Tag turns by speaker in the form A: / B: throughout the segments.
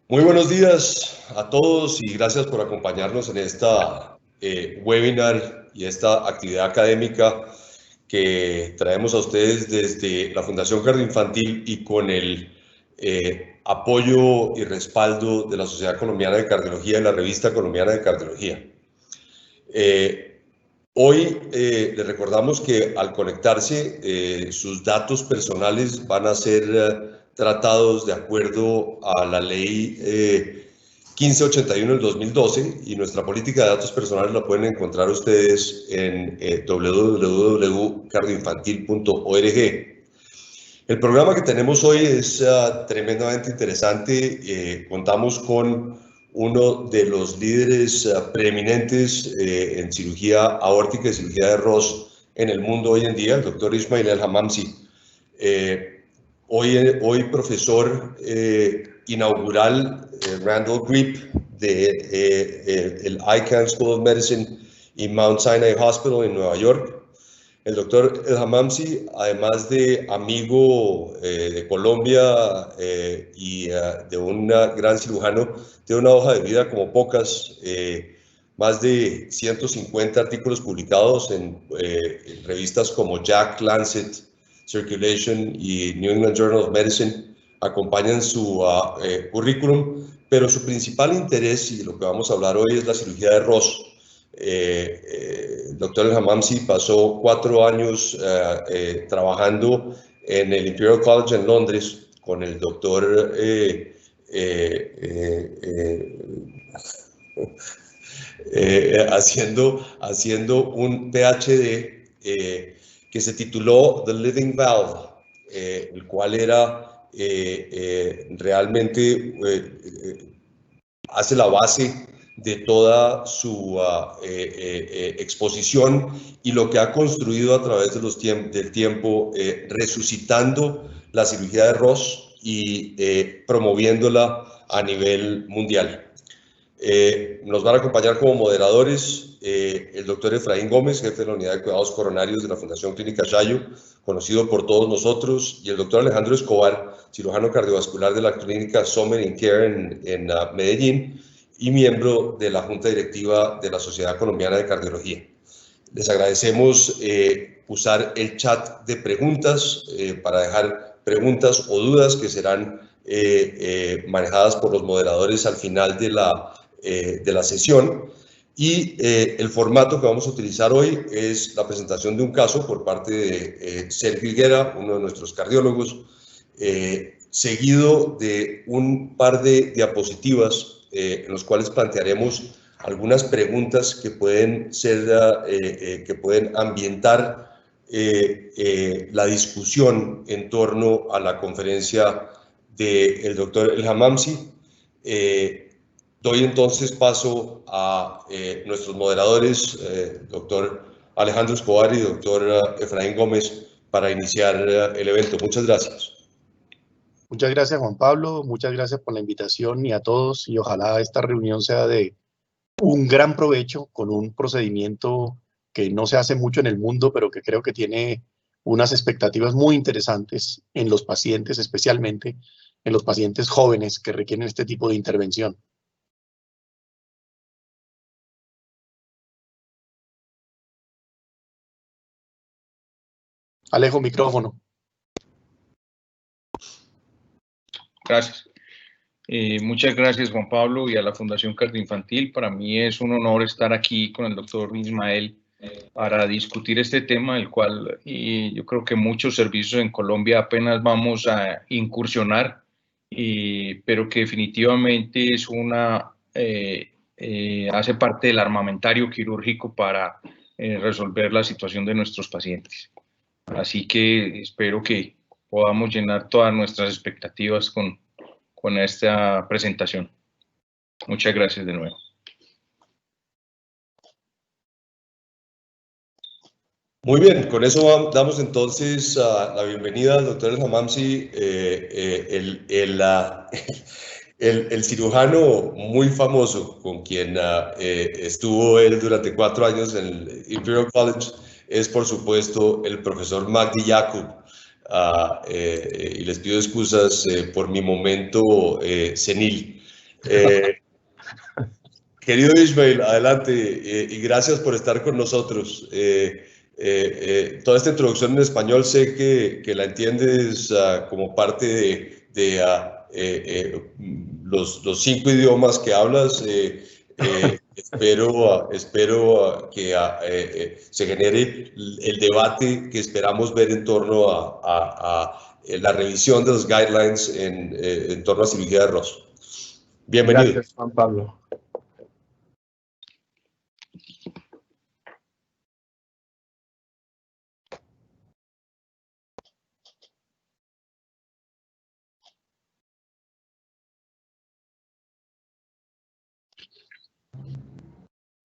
A: Muy buenos días a todos y gracias por acompañarnos en esta webinar y esta actividad académica que traemos a ustedes desde la Fundación Cardioinfantil y con el apoyo y respaldo de la Sociedad Colombiana de Cardiología y la Revista Colombiana de Cardiología. Hoy les recordamos que al conectarse sus datos personales van a ser tratados de acuerdo a la ley 1581 del 2012 y nuestra política de datos personales la pueden encontrar ustedes en www.cardioinfantil.org. El programa que tenemos hoy es tremendamente interesante. Contamos con uno de los líderes preeminentes en cirugía aórtica y cirugía de Ross en el mundo hoy en día, el doctor Ismail El-Hamamsy. Hoy profesor inaugural Randall Grip de el Icahn School of Medicine y Mount Sinai Hospital en Nueva York. El doctor El-Hamamsy, además de amigo de Colombia y de un gran cirujano, tiene una hoja de vida como pocas, más de 150 artículos publicados en revistas como JACC, Lancet, Circulation y New England Journal of Medicine, acompañan su currículum, pero su principal interés, y lo que vamos a hablar hoy, es la cirugía de Ross. El doctor El-Hamamsy pasó 4 años trabajando en el Imperial College en Londres con el doctor haciendo un PhD que se tituló The Living Valve, el cual era realmente hace la base de toda su exposición y lo que ha construido a través de del tiempo, resucitando la cirugía de Ross y promoviéndola a nivel mundial. Nos van a acompañar como moderadores el doctor Efraín Gómez, jefe de la Unidad de Cuidados Coronarios de la Fundación Clínica Yayo, conocido por todos nosotros, y el doctor Alejandro Escobar, cirujano cardiovascular de la Clínica Sommer in Care en Medellín y miembro de la Junta Directiva de la Sociedad Colombiana de Cardiología. Les agradecemos usar el chat de preguntas para dejar preguntas o dudas que serán manejadas por los moderadores al final de la sesión. Y el formato que vamos a utilizar hoy es la presentación de un caso por parte de Sergio Higuera, uno de nuestros cardiólogos, seguido de un par de diapositivas en los cuales plantearemos algunas preguntas que pueden que pueden ambientar la discusión en torno a la conferencia del doctor El-Hamamsy. Doy entonces paso a nuestros moderadores, doctor Alejandro Escobar y doctor Efraín Gómez, para iniciar el evento. Muchas gracias.
B: Muchas gracias, Juan Pablo. Muchas gracias por la invitación y a todos. Y ojalá esta reunión sea de un gran provecho con un procedimiento que no se hace mucho en el mundo, pero que creo que tiene unas expectativas muy interesantes en los pacientes, especialmente en los pacientes jóvenes que requieren este tipo de intervención. Alejo, micrófono.
C: Gracias. Muchas gracias, Juan Pablo, y a la Fundación Cardioinfantil. Para mí es un honor estar aquí con el doctor Ismael para discutir este tema, el cual yo creo que muchos servicios en Colombia apenas vamos a incursionar, pero que definitivamente es hace parte del armamentario quirúrgico para resolver la situación de nuestros pacientes. Así que espero que podamos llenar todas nuestras expectativas con esta presentación. Muchas gracias de nuevo.
A: Muy bien, con eso damos entonces la bienvenida al doctor El-Hamamsy, el cirujano muy famoso con quien estuvo él durante 4 años en el Imperial College, es por supuesto el profesor Magdi Yacob. Y les pido excusas por mi momento senil. Querido Ismail, adelante y gracias por estar con nosotros. Toda esta introducción en español sé que la entiendes como parte de los 5 idiomas que hablas. Espero que se genere el debate que esperamos ver en torno a la revisión de los guidelines en torno a cirugía de Ross. Bienvenido.
B: Gracias, Juan Pablo.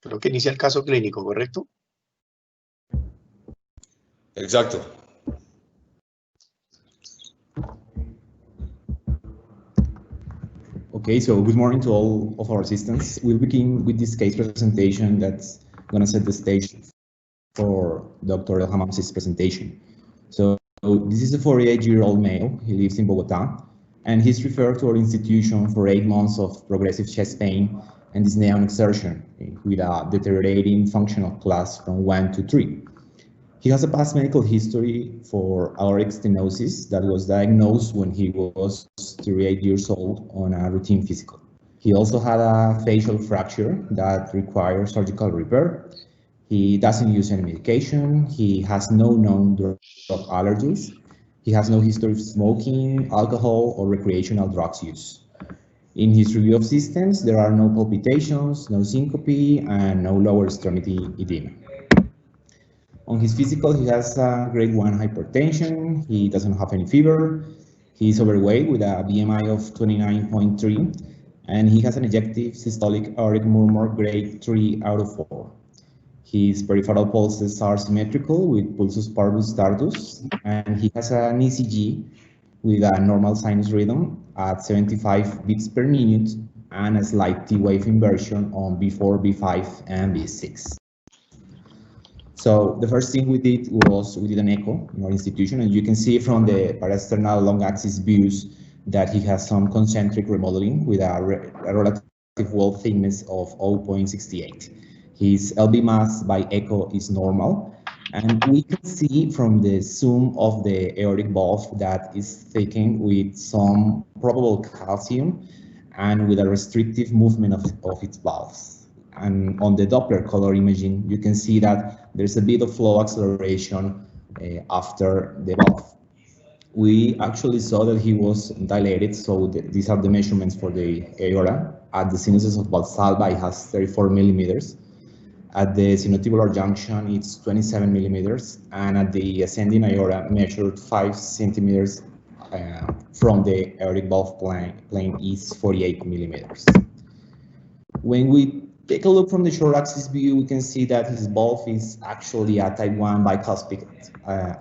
B: Creo que inicia el caso clínico, ¿correcto?
A: Exacto.
D: Okay, so good morning to all of our assistants. We'll begin with this case presentation that's going to set the stage for Dr. El-Hamamsy's presentation. So this is a 48-year-old male. He lives in Bogota, and he's referred to our institution for 8 months of progressive chest pain and dyspnea on exertion with a deteriorating functional class from 1 to 3. He has a past medical history for aortic stenosis that was diagnosed when he was 38 years old on a routine physical. He also had a facial fracture that requires surgical repair. He doesn't use any medication. He has no known drug allergies. He has no history of smoking, alcohol, or recreational drugs use. In his review of systems, there are no palpitations, no syncope, and no lower extremity edema. On his physical, he has grade 1 hypertension. He doesn't have any fever. He's overweight with a BMI of 29.3, and he has an ejective systolic aortic murmur grade 3 out of 4. His peripheral pulses are symmetrical with pulsus parvus tardus, and he has an ECG with a normal sinus rhythm at 75 beats per minute and a slight T-wave inversion on B4, B5, and B6. So the first thing we did was we did an echo in our institution, and you can see from the parasternal long axis views that he has some concentric remodeling with a relative wall thickness of 0.68. His LV mass by echo is normal, and we can see from the zoom of the aortic valve that is thickened with some probable calcium and with a restrictive movement of its valves. And on the Doppler color imaging, you can see that there's a bit of flow acceleration after the valve. We actually saw that he was dilated, so these are the measurements for the aorta. At the sinuses of Valsalva, it has 34 millimeters. At the sinotubular junction, it's 27 millimeters, and at the ascending aorta, measured 5 centimeters from the aortic valve plane is 48 millimeters. When we take a look from the short axis view, we can see that his valve is actually a type 1 bicuspid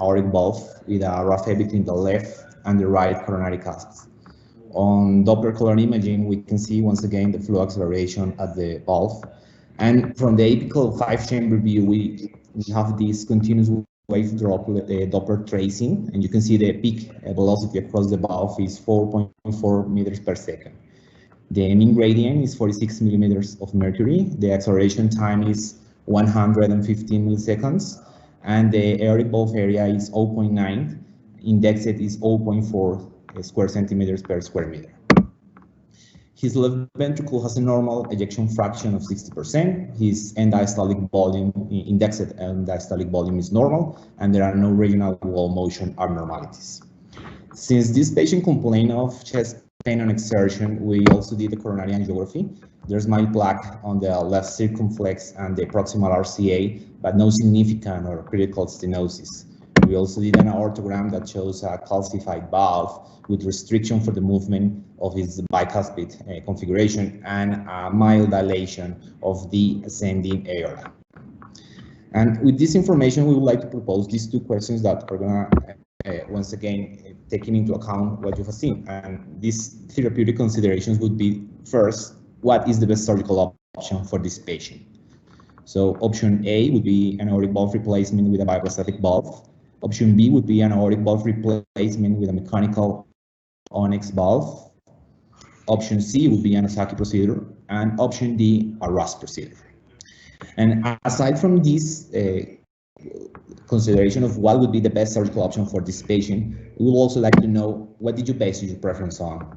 D: aortic valve with a raphe between the left and the right coronary cusps. On Doppler color imaging, we can see once again the flow acceleration at the valve. And from the apical 5-chamber view, we have this continuous wave drop Doppler tracing, and you can see the peak velocity across the valve is 4.4 meters per second. The mean gradient is 46 millimeters of mercury. The acceleration time is 115 milliseconds, and the aortic valve area is 0.9. Indexed is 0.4 square centimeters per square meter. His left ventricle has a normal ejection fraction of 60%. His end diastolic volume, indexed end diastolic volume is normal, and there are no regional wall motion abnormalities. Since this patient complained of chest pain on exertion, we also did a coronary angiography. There's mild plaque on the left circumflex and the proximal RCA, but no significant or critical stenosis. We also did an aortogram that shows a calcified valve with restriction for the movement of his bicuspid configuration and a mild dilation of the ascending aorta. And with this information, we would like to propose these 2 questions that are going to, once again, taking into account what you have seen. And these therapeutic considerations would be, first, what is the best surgical option for this patient? So option A would be an aortic valve replacement with a bioprosthetic valve. Option B would be an aortic valve replacement with a mechanical onyx valve. Option C would be an Osaki procedure, and option D, a Ross procedure. And aside from this consideration of what would be the best surgical option for this patient, we would also like to know, what did you base your preference on?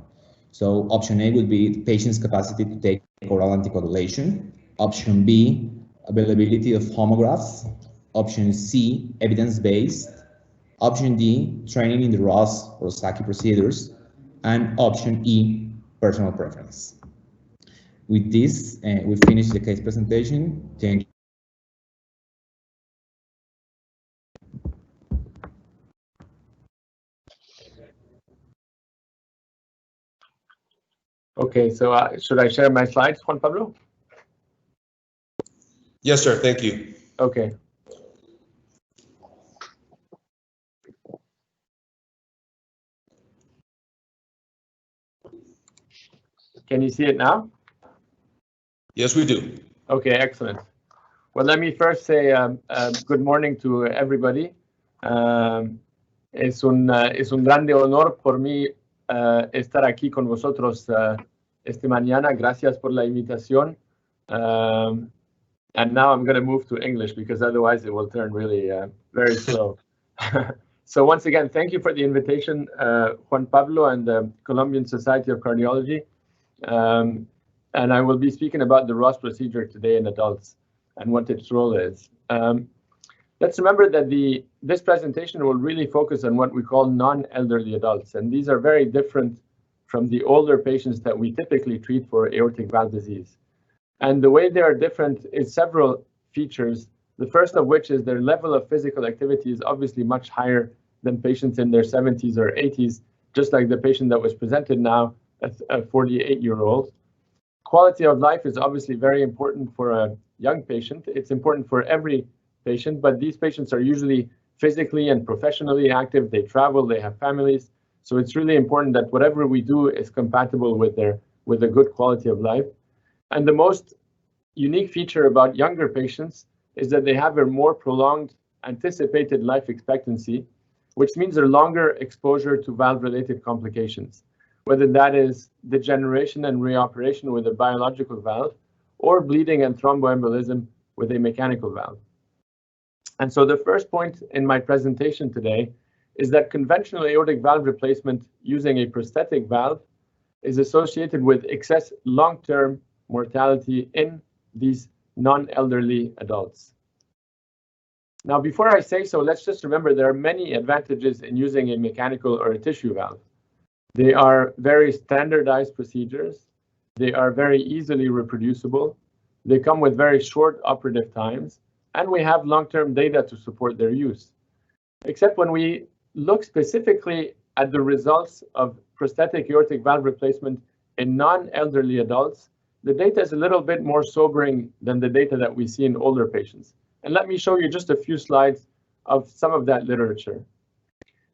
D: So option A would be the patient's capacity to take oral anticoagulation. Option B, availability of homografts. Option C, evidence-based. Option D, training in the Ross or Osaki procedures. And option E, personal preference. With this, we finish the case presentation. Thank you.
E: Okay, so should I share my slides, Juan Pablo?
A: Yes, sir. Thank you.
E: Okay. Can you see it now?
A: Yes, we do.
E: Okay, excellent. Well, let me first say good morning to everybody. Es un grande honor por mí estar aquí con vosotros esta mañana. Gracias por la invitación. And now I'm going to move to English because otherwise it will turn really very slow. So once again, thank you for the invitation, Juan Pablo and the Colombian Society of Cardiology. And I will be speaking about the Ross procedure today in adults and what its role is. Let's remember that this presentation will really focus on what we call non-elderly adults, and these are very different from the older patients that we typically treat for aortic valve disease. And the way they are different is several features, the first of which is their level of physical activity is obviously much higher than patients in their 70s or 80s, just like the patient that was presented now, a 48-year-old. Quality of life is obviously very important for a young patient. It's important for every patient, but these patients are usually physically and professionally active. They travel, they have families. So it's really important that whatever we do is compatible with a good quality of life. And the most unique feature about younger patients is that they have a more prolonged anticipated life expectancy, which means a longer exposure to valve-related complications, whether that is degeneration and reoperation with a biological valve or bleeding and thromboembolism with a mechanical valve. And so the first point in my presentation today is that conventional aortic valve replacement using a prosthetic valve is associated with excess long-term mortality in these non-elderly adults. Now, before I say so, let's just remember there are many advantages in using a mechanical or a tissue valve. They are very standardized procedures. They are very easily reproducible. They come with very short operative times, and we have long-term data to support their use. Except when we look specifically at the results of prosthetic aortic valve replacement in non-elderly adults, the data is a little bit more sobering than the data that we see in older patients. And let me show you just a few slides of some of that literature.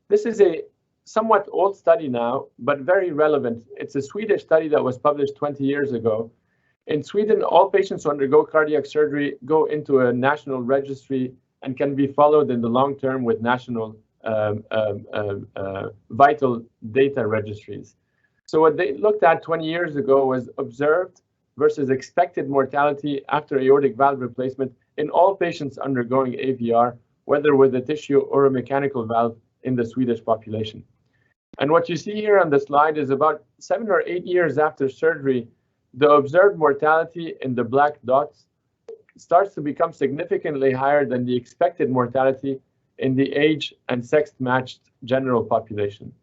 E: This is a somewhat old study now, but very relevant. It's a Swedish study that was published 20 years ago. In Sweden, all patients who undergo cardiac surgery go into a national registry and can be followed in the long term with national vital data registries. So what they looked at 20 years ago was observed versus expected mortality after aortic valve replacement in all patients undergoing AVR, whether with a tissue or a mechanical valve in the Swedish population. And what you see here on the slide is about 7 or 8 years after surgery, the observed mortality in the black dots starts to become significantly higher than the expected mortality in the age and sex matched general population.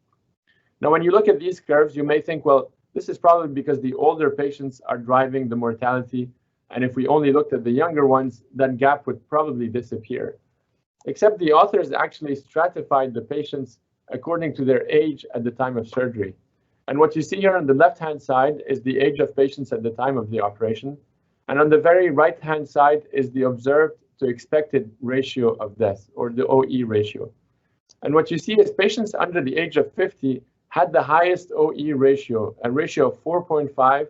E: Now, when you look at these curves, you may think, well, this is probably because the older patients are driving the mortality. And if we only looked at the younger ones, that gap would probably disappear. Except the authors actually stratified the patients according to their age at the time of surgery. And what you see here on the left-hand side is the age of patients at the time of the operation. And on the very right-hand side is the observed to expected ratio of death, or the OE ratio. And what you see is patients under the age of 50 had the highest OE ratio, a ratio of 4.5,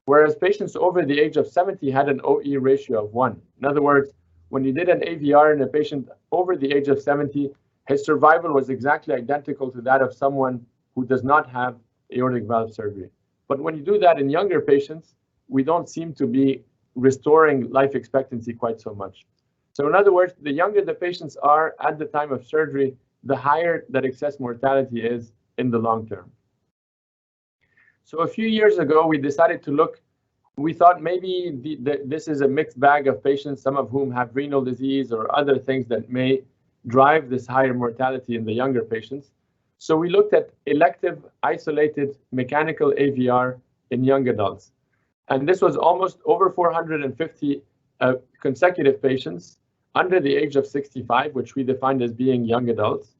E: whereas patients over the age of 70 had an OE ratio of 1. In other words, when you did an AVR in a patient over the age of 70, his survival was exactly identical to that of someone who does not have aortic valve surgery. But when you do that in younger patients, we don't seem to be restoring life expectancy quite so much. So in other words, the younger the patients are at the time of surgery, the higher that excess mortality is in the long term. So a few years ago, we decided to look. We thought maybe this is a mixed bag of patients, some of whom have renal disease or other things that may drive this higher mortality in the younger patients. So we looked at elective isolated mechanical AVR in young adults. And this was almost over 450 consecutive patients under the age of 65, which we defined as being young adults.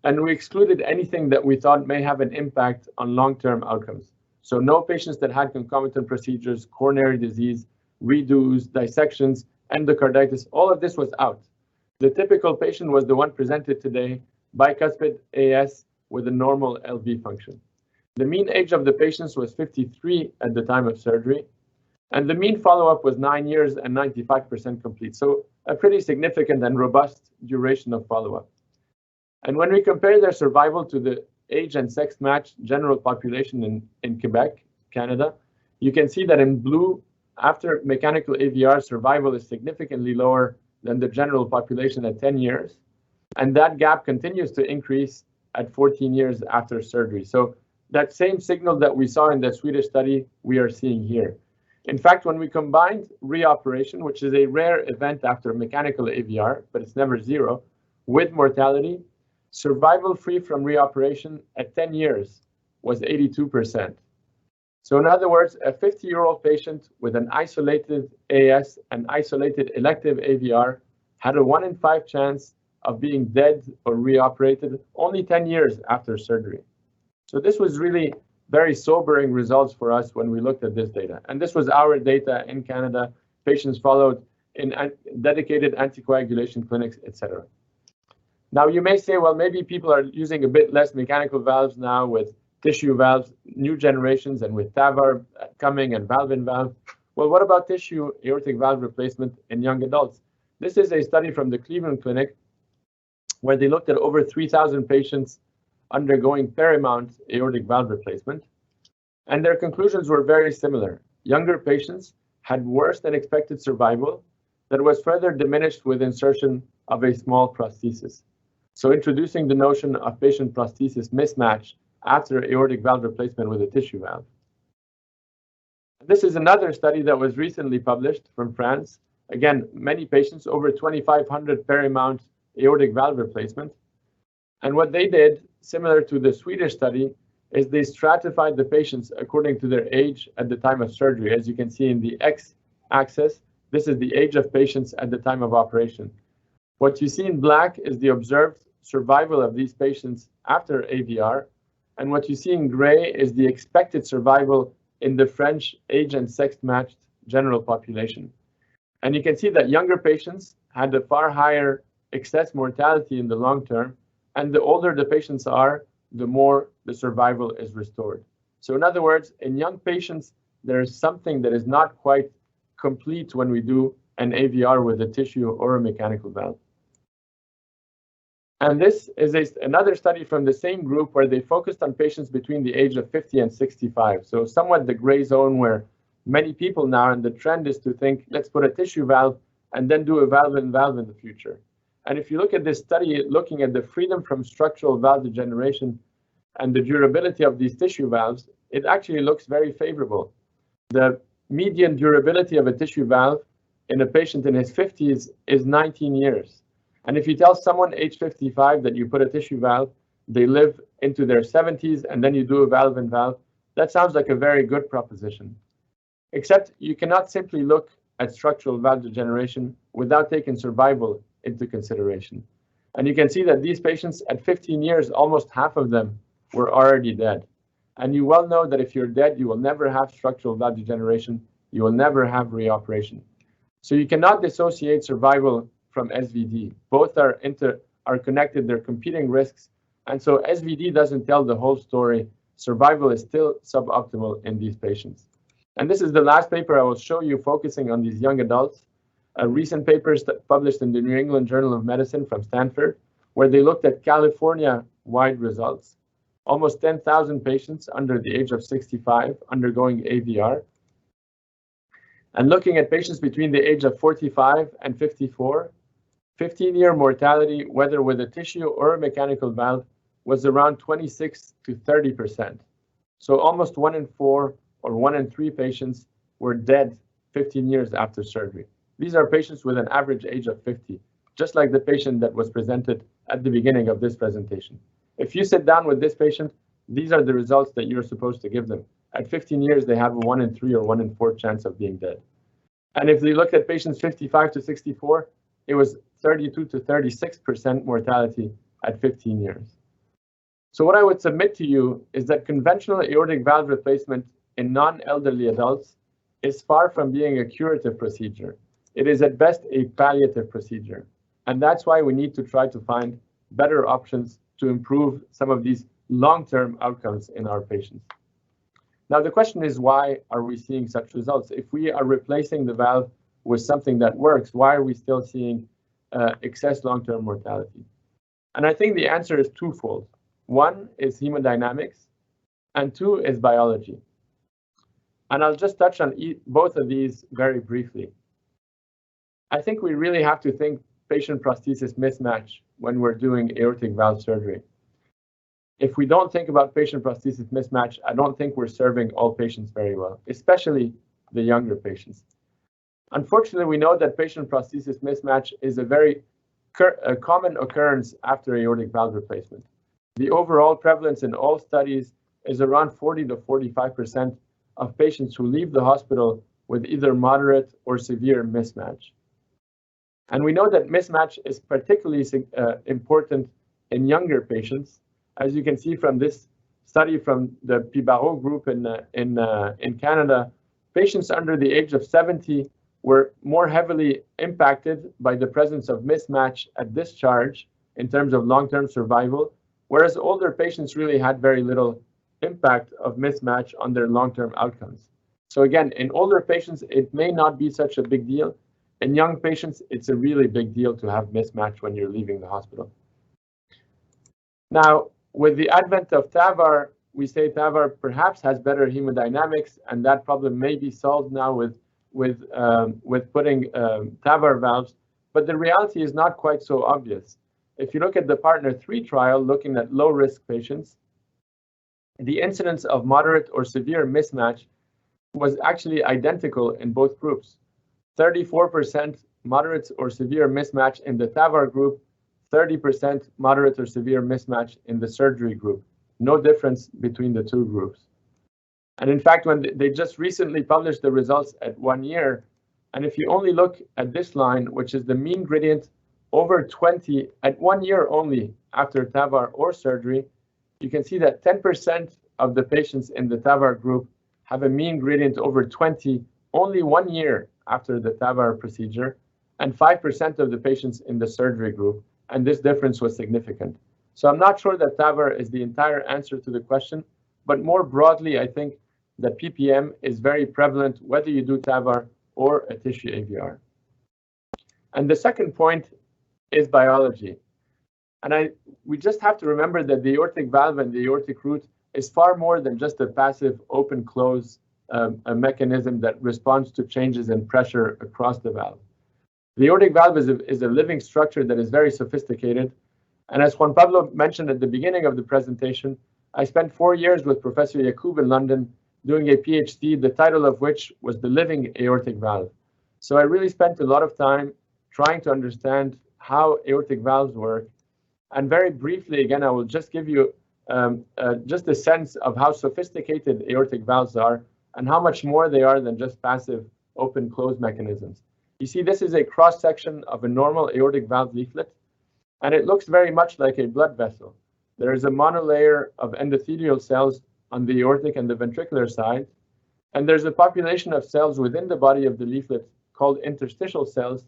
E: And we excluded anything that we thought may have an impact on long-term outcomes. So no patients that had concomitant procedures, coronary disease, redos, dissections, endocarditis, all of this was out. The typical patient was the one presented today, bicuspid AS with a normal LV function. The mean age of the patients was 53 at the time of surgery, and the mean follow-up was 9 years and 95% complete. So a pretty significant and robust duration of follow-up. And when we compare their survival to the age and sex matched general population in Quebec, Canada, you can see that in blue, after mechanical AVR, survival is significantly lower than the general population at 10 years. And that gap continues to increase at 14 years after surgery. So that same signal that we saw in the Swedish study, we are seeing here. In fact, when we combined reoperation, which is a rare event after mechanical AVR, but it's never zero, with mortality, survival free from reoperation at 10 years was 82%. So in other words, a 50-year-old patient with an isolated AS and isolated elective AVR had a 1 in 5 chance of being dead or reoperated only 10 years after surgery. So this was really very sobering results for us when we looked at this data. And this was our data in Canada, patients followed in dedicated anticoagulation clinics, etc. Now you may say, well, maybe people are using a bit less mechanical valves now with tissue valves, new generations, and with TAVR coming and valve-in-valve. Well, what about tissue aortic valve replacement in young adults? This is a study from the Cleveland Clinic where they looked at over 3,000 patients undergoing paramount aortic valve replacement. And their conclusions were very similar. Younger patients had worse than expected survival that was further diminished with insertion of a small prosthesis. So introducing the notion of patient prosthesis mismatch after aortic valve replacement with a tissue valve. This is another study that was recently published from France. Again, many patients, over 2,500 paramount aortic valve replacement. And what they did, similar to the Swedish study, is they stratified the patients according to their age at the time of surgery. As you can see in the x-axis, this is the age of patients at the time of operation. What you see in black is the observed survival of these patients after AVR. And what you see in gray is the expected survival in the French age and sex matched general population. And you can see that younger patients had a far higher excess mortality in the long term. And the older the patients are, the more the survival is restored. So in other words, in young patients, there is something that is not quite complete when we do an AVR with a tissue or a mechanical valve. And this is another study from the same group where they focused on patients between the age of 50 and 65. So somewhat the gray zone where many people now, and the trend is to think, let's put a tissue valve and then do a valve-in-valve in the future. And if you look at this study, looking at the freedom from structural valve degeneration and the durability of these tissue valves, it actually looks very favorable. The median durability of a tissue valve in a patient in his 50s is 19 years. And if you tell someone age 55 that you put a tissue valve, they live into their 70s, and then you do a valve-in-valve, that sounds like a very good proposition. Except you cannot simply look at structural valve degeneration without taking survival into consideration. And you can see that these patients at 15 years, almost half of them were already dead. And you well know that if you're dead, you will never have structural valve degeneration. You will never have reoperation. So you cannot dissociate survival from SVD. Both are connected, they're competing risks. And so SVD doesn't tell the whole story. Survival is still suboptimal in these patients. And this is the last paper I will show you focusing on these young adults. A recent paper published in the New England Journal of Medicine from Stanford, where they looked at California-wide results. almost 10,000 patients under the age of 65 undergoing AVR. And looking at patients between the age of 45 and 54, 15-year mortality, whether with a tissue or a mechanical valve, was around 26 to 30%. So almost 1 in 4 or 1 in 3 patients were dead 15 years after surgery. These are patients with an average age of 50, just like the patient that was presented at the beginning of this presentation. If you sit down with this patient, these are the results that you're supposed to give them. At 15 years, they have a 1 in 3 or 1 in 4 chance of being dead. And if we look at patients 55 to 64, it was 32 to 36% mortality at 15 years. So what I would submit to you is that conventional aortic valve replacement in non-elderly adults is far from being a curative procedure. It is at best a palliative procedure. And that's why we need to try to find better options to improve some of these long-term outcomes in our patients. Now, the question is, why are we seeing such results? If we are replacing the valve with something that works, why are we still seeing excess long-term mortality? And I think the answer is twofold. One is hemodynamics, and 2 is biology. And I'll just touch on both of these very briefly. I think we really have to think patient prosthesis mismatch when we're doing aortic valve surgery. If we don't think about patient prosthesis mismatch, I don't think we're serving all patients very well, especially the younger patients. Unfortunately, we know that patient prosthesis mismatch is a very common occurrence after aortic valve replacement. The overall prevalence in all studies is around 40 to 45% of patients who leave the hospital with either moderate or severe mismatch. And we know that mismatch is particularly important in younger patients. As you can see from this study from the Pibaro group in Canada, patients under the age of 70 were more heavily impacted by the presence of mismatch at discharge in terms of long-term survival, whereas older patients really had very little impact of mismatch on their long-term outcomes. So again, in older patients, it may not be such a big deal. In young patients, it's a really big deal to have mismatch when you're leaving the hospital. Now, with the advent of TAVR, we say TAVR perhaps has better hemodynamics, and that problem may be solved now with putting TAVR valves, but the reality is not quite so obvious. If you look at the PARTNER 3 trial, looking at low-risk patients, the incidence of moderate or severe mismatch was actually identical in both groups. 34% moderate or severe mismatch in the TAVR group, 30% moderate or severe mismatch in the surgery group. No difference between the two groups. And in fact, when they just recently published the results at 1 year, and if you only look at this line, which is the mean gradient over 20 at 1 year only after TAVR or surgery, you can see that 10% of the patients in the TAVR group have a mean gradient over 20 only 1 year after the TAVR procedure, and 5% of the patients in the surgery group, and this difference was significant. So I'm not sure that TAVR is the entire answer to the question, but more broadly, I think that PPM is very prevalent whether you do TAVR or a tissue AVR. And the second point is biology. And we just have to remember that the aortic valve and the aortic root is far more than just a passive open-close a mechanism that responds to changes in pressure across the valve. The aortic valve is a living structure that is very sophisticated. And as Juan Pablo mentioned at the beginning of the presentation, I spent 4 years with Professor Yacoub in London doing a PhD, the title of which was The Living Aortic Valve. So I really spent a lot of time trying to understand how aortic valves work. And very briefly, again, I will just give you just a sense of how sophisticated aortic valves are and how much more they are than just passive open-close mechanisms. You see, this is a cross-section of a normal aortic valve leaflet, and it looks very much like a blood vessel. There is a monolayer of endothelial cells on the aortic and the ventricular side, and there's a population of cells within the body of the leaflet called interstitial cells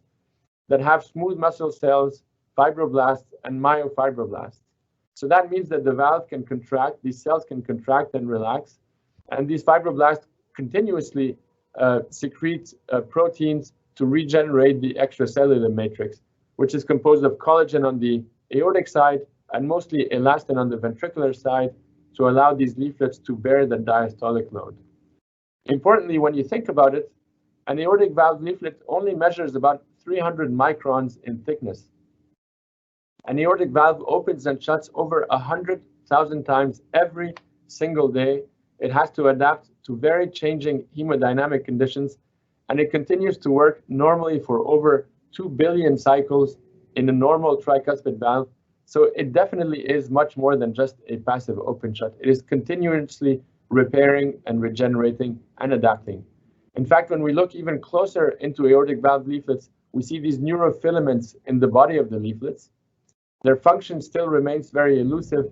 E: that have smooth muscle cells, fibroblasts, and myofibroblasts. So that means that the valve can contract, these cells can contract and relax, and these fibroblasts continuously secrete proteins to regenerate the extracellular matrix, which is composed of collagen on the aortic side and mostly elastin on the ventricular side, to allow these leaflets to bear the diastolic load. Importantly, when you think about it, an aortic valve leaflet only measures about 300 microns in thickness. An aortic valve opens and shuts over 100,000 times every single day. It has to adapt to very changing hemodynamic conditions, and it continues to work normally for over 2 billion cycles in a normal tricuspid valve. So it definitely is much more than just a passive open shut. It is continuously repairing and regenerating and adapting. In fact, when we look even closer into aortic valve leaflets, we see these neurofilaments in the body of the leaflets. Their function still remains very elusive,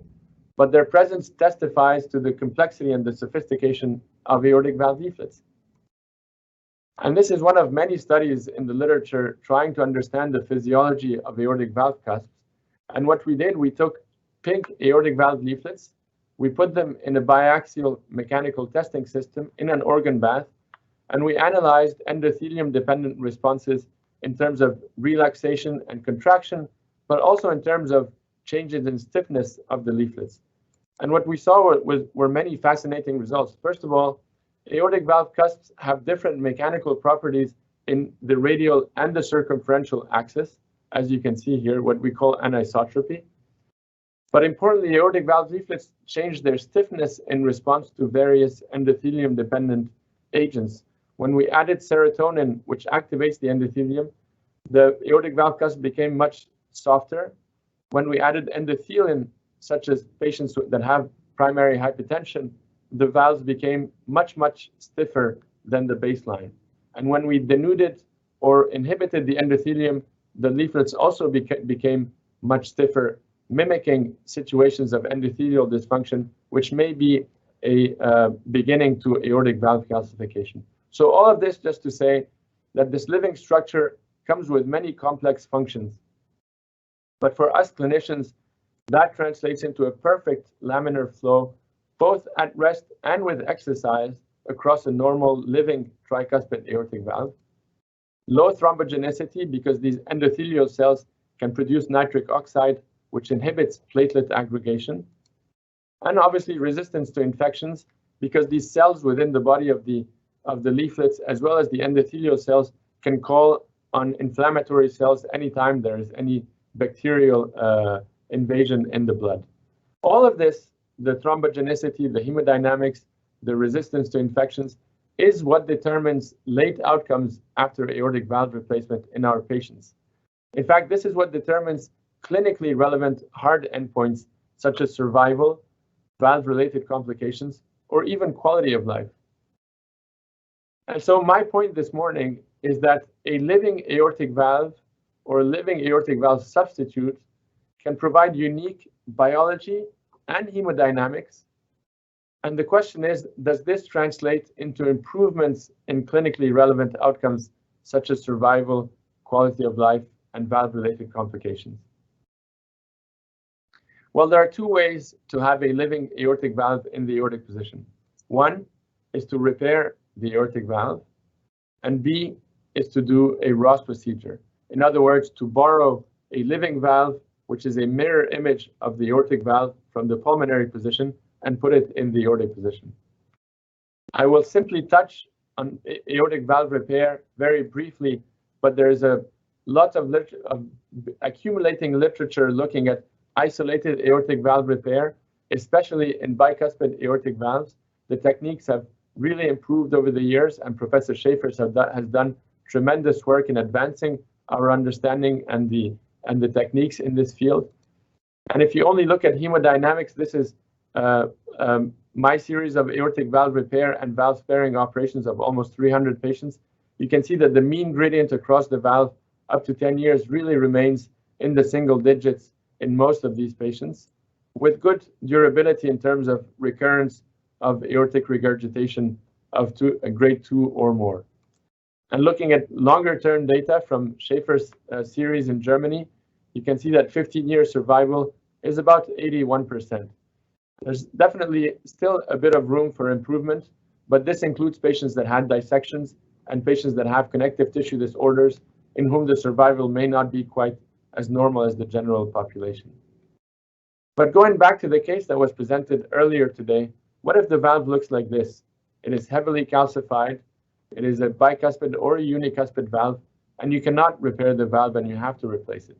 E: but their presence testifies to the complexity and the sophistication of aortic valve leaflets. And this is one of many studies in the literature trying to understand the physiology of aortic valve cusps. And what we did, we took pig aortic valve leaflets, we put them in a biaxial mechanical testing system in an organ bath, and we analyzed endothelium-dependent responses in terms of relaxation and contraction, but also in terms of changes in stiffness of the leaflets. And what we saw were many fascinating results. First of all, aortic valve cusps have different mechanical properties in the radial and the circumferential axis, as you can see here, what we call anisotropy. But importantly, aortic valve leaflets change their stiffness in response to various endothelium-dependent agents. When we added serotonin, which activates the endothelium, the aortic valve cusp became much softer. When we added endothelin, such as patients that have primary hypertension, the valves became much, much stiffer than the baseline. And when we denuded or inhibited the endothelium, the leaflets also became much stiffer, mimicking situations of endothelial dysfunction, which may be a beginning to aortic valve calcification. So all of this just to say that this living structure comes with many complex functions. But for us clinicians, that translates into a perfect laminar flow, both at rest and with exercise across a normal living tricuspid aortic valve. Low thrombogenicity because these endothelial cells can produce nitric oxide, which inhibits platelet aggregation. And obviously resistance to infections because these cells within the body of the leaflets, as well as the endothelial cells, can call on inflammatory cells anytime there is any bacterial invasion in the blood. All of this, the thrombogenicity, the hemodynamics, the resistance to infections, is what determines late outcomes after aortic valve replacement in our patients. In fact, this is what determines clinically relevant hard endpoints such as survival, valve-related complications, or even quality of life. And so my point this morning is that a living aortic valve or a living aortic valve substitute can provide unique biology and hemodynamics. And the question is, does this translate into improvements in clinically relevant outcomes such as survival, quality of life, and valve-related complications? Well, there are two ways to have a living aortic valve in the aortic position. One is to repair the aortic valve, and B is to do a Ross procedure. In other words, to borrow a living valve, which is a mirror image of the aortic valve from the pulmonary position, and put it in the aortic position. I will simply touch on aortic valve repair very briefly, but there's a lot of accumulating literature looking at isolated aortic valve repair, especially in bicuspid aortic valves. The techniques have really improved over the years, and Professor Schaefer has done tremendous work in advancing our understanding and the techniques in this field. And if you only look at hemodynamics, this is my series of aortic valve repair and valve sparing operations of almost 300 patients. You can see that the mean gradient across the valve up to 10 years really remains in the single digits in most of these patients, with good durability in terms of recurrence of aortic regurgitation of grade 2 or more. And looking at longer-term data from Schaefer's series in Germany, you can see that 15-year survival is about 81%. There's definitely still a bit of room for improvement, but this includes patients that had dissections and patients that have connective tissue disorders in whom the survival may not be quite as normal as the general population. But going back to the case that was presented earlier today, what if the valve looks like this? It is heavily calcified. It is a bicuspid or a unicuspid valve, and you cannot repair the valve and you have to replace it.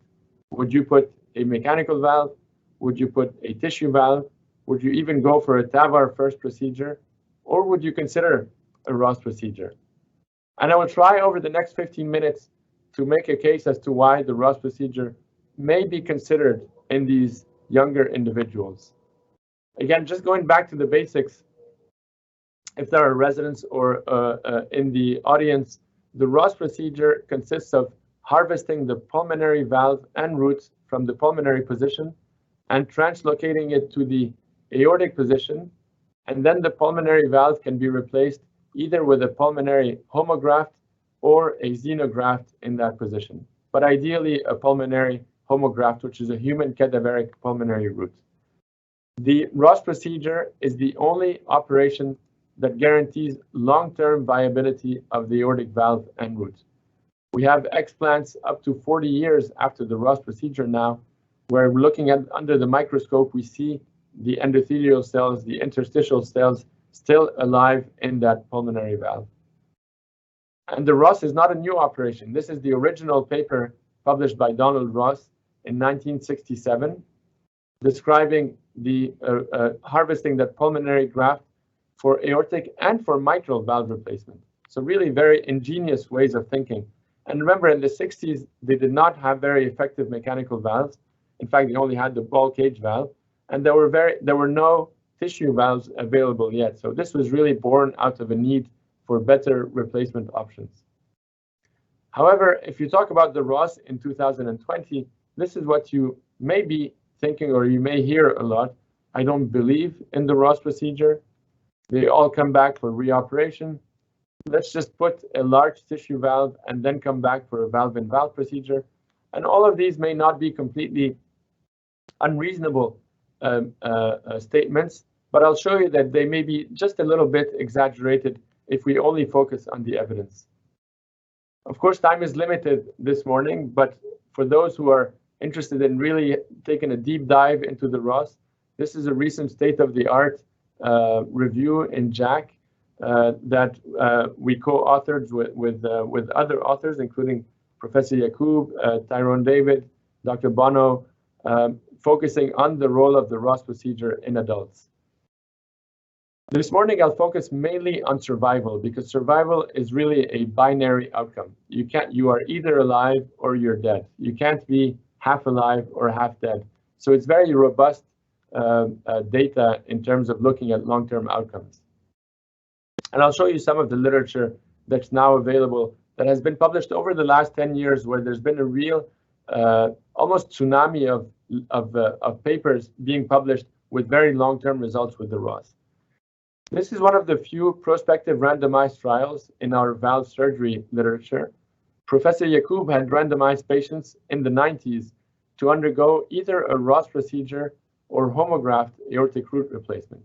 E: Would you put a mechanical valve? Would you put a tissue valve? Would you even go for a TAVR first procedure? Or would you consider a Ross procedure? And I will try over the next 15 minutes to make a case as to why the Ross procedure may be considered in these younger individuals. Again, just going back to the basics, if there are residents or in the audience, the Ross procedure consists of harvesting the pulmonary valve and roots from the pulmonary position and translocating it to the aortic position, and then the pulmonary valve can be replaced either with a pulmonary homograft or a xenograft in that position, but ideally a pulmonary homograft, which is a human cadaveric pulmonary root. The Ross procedure is the only operation that guarantees long-term viability of the aortic valve and root. We have explants up to 40 years after the Ross procedure now, where we're looking at under the microscope, we see the endothelial cells, the interstitial cells still alive in that pulmonary valve. And the Ross is not a new operation. This is the original paper published by Donald Ross in 1967, describing the harvesting that pulmonary graft for aortic and for mitral valve replacement. So really very ingenious ways of thinking. And remember, in the 60s, they did not have very effective mechanical valves. In fact, they only had the ball cage valve, and there were no tissue valves available yet. So this was really born out of a need for better replacement options. However, if you talk about the Ross in 2020, this is what you may be thinking, or you may hear a lot. I don't believe in the Ross procedure. They all come back for reoperation. Let's just put a large tissue valve and then come back for a valve-in-valve procedure. And all of these may not be completely unreasonable statements, but I'll show you that they may be just a little bit exaggerated if we only focus on the evidence. Of course, time is limited this morning, but for those who are interested in really taking a deep dive into the Ross, this is a recent state-of-the-art review in JACC that we co-authored with other authors, including Professor Yacoub, Tyrone David, Dr. Bono, focusing on the role of the Ross procedure in adults. This morning, I'll focus mainly on survival, because survival is really a binary outcome. You are either alive or you're dead. You can't be half alive or half dead. So it's very robust data in terms of looking at long-term outcomes. And I'll show you some of the literature that's now available that has been published over the last 10 years, where there's been a real almost tsunami of papers being published with very long-term results with the Ross. This is one of the few prospective randomized trials in our valve surgery literature. Professor Yacoub had randomized patients in the 90s to undergo either a Ross procedure or homograft aortic root replacement.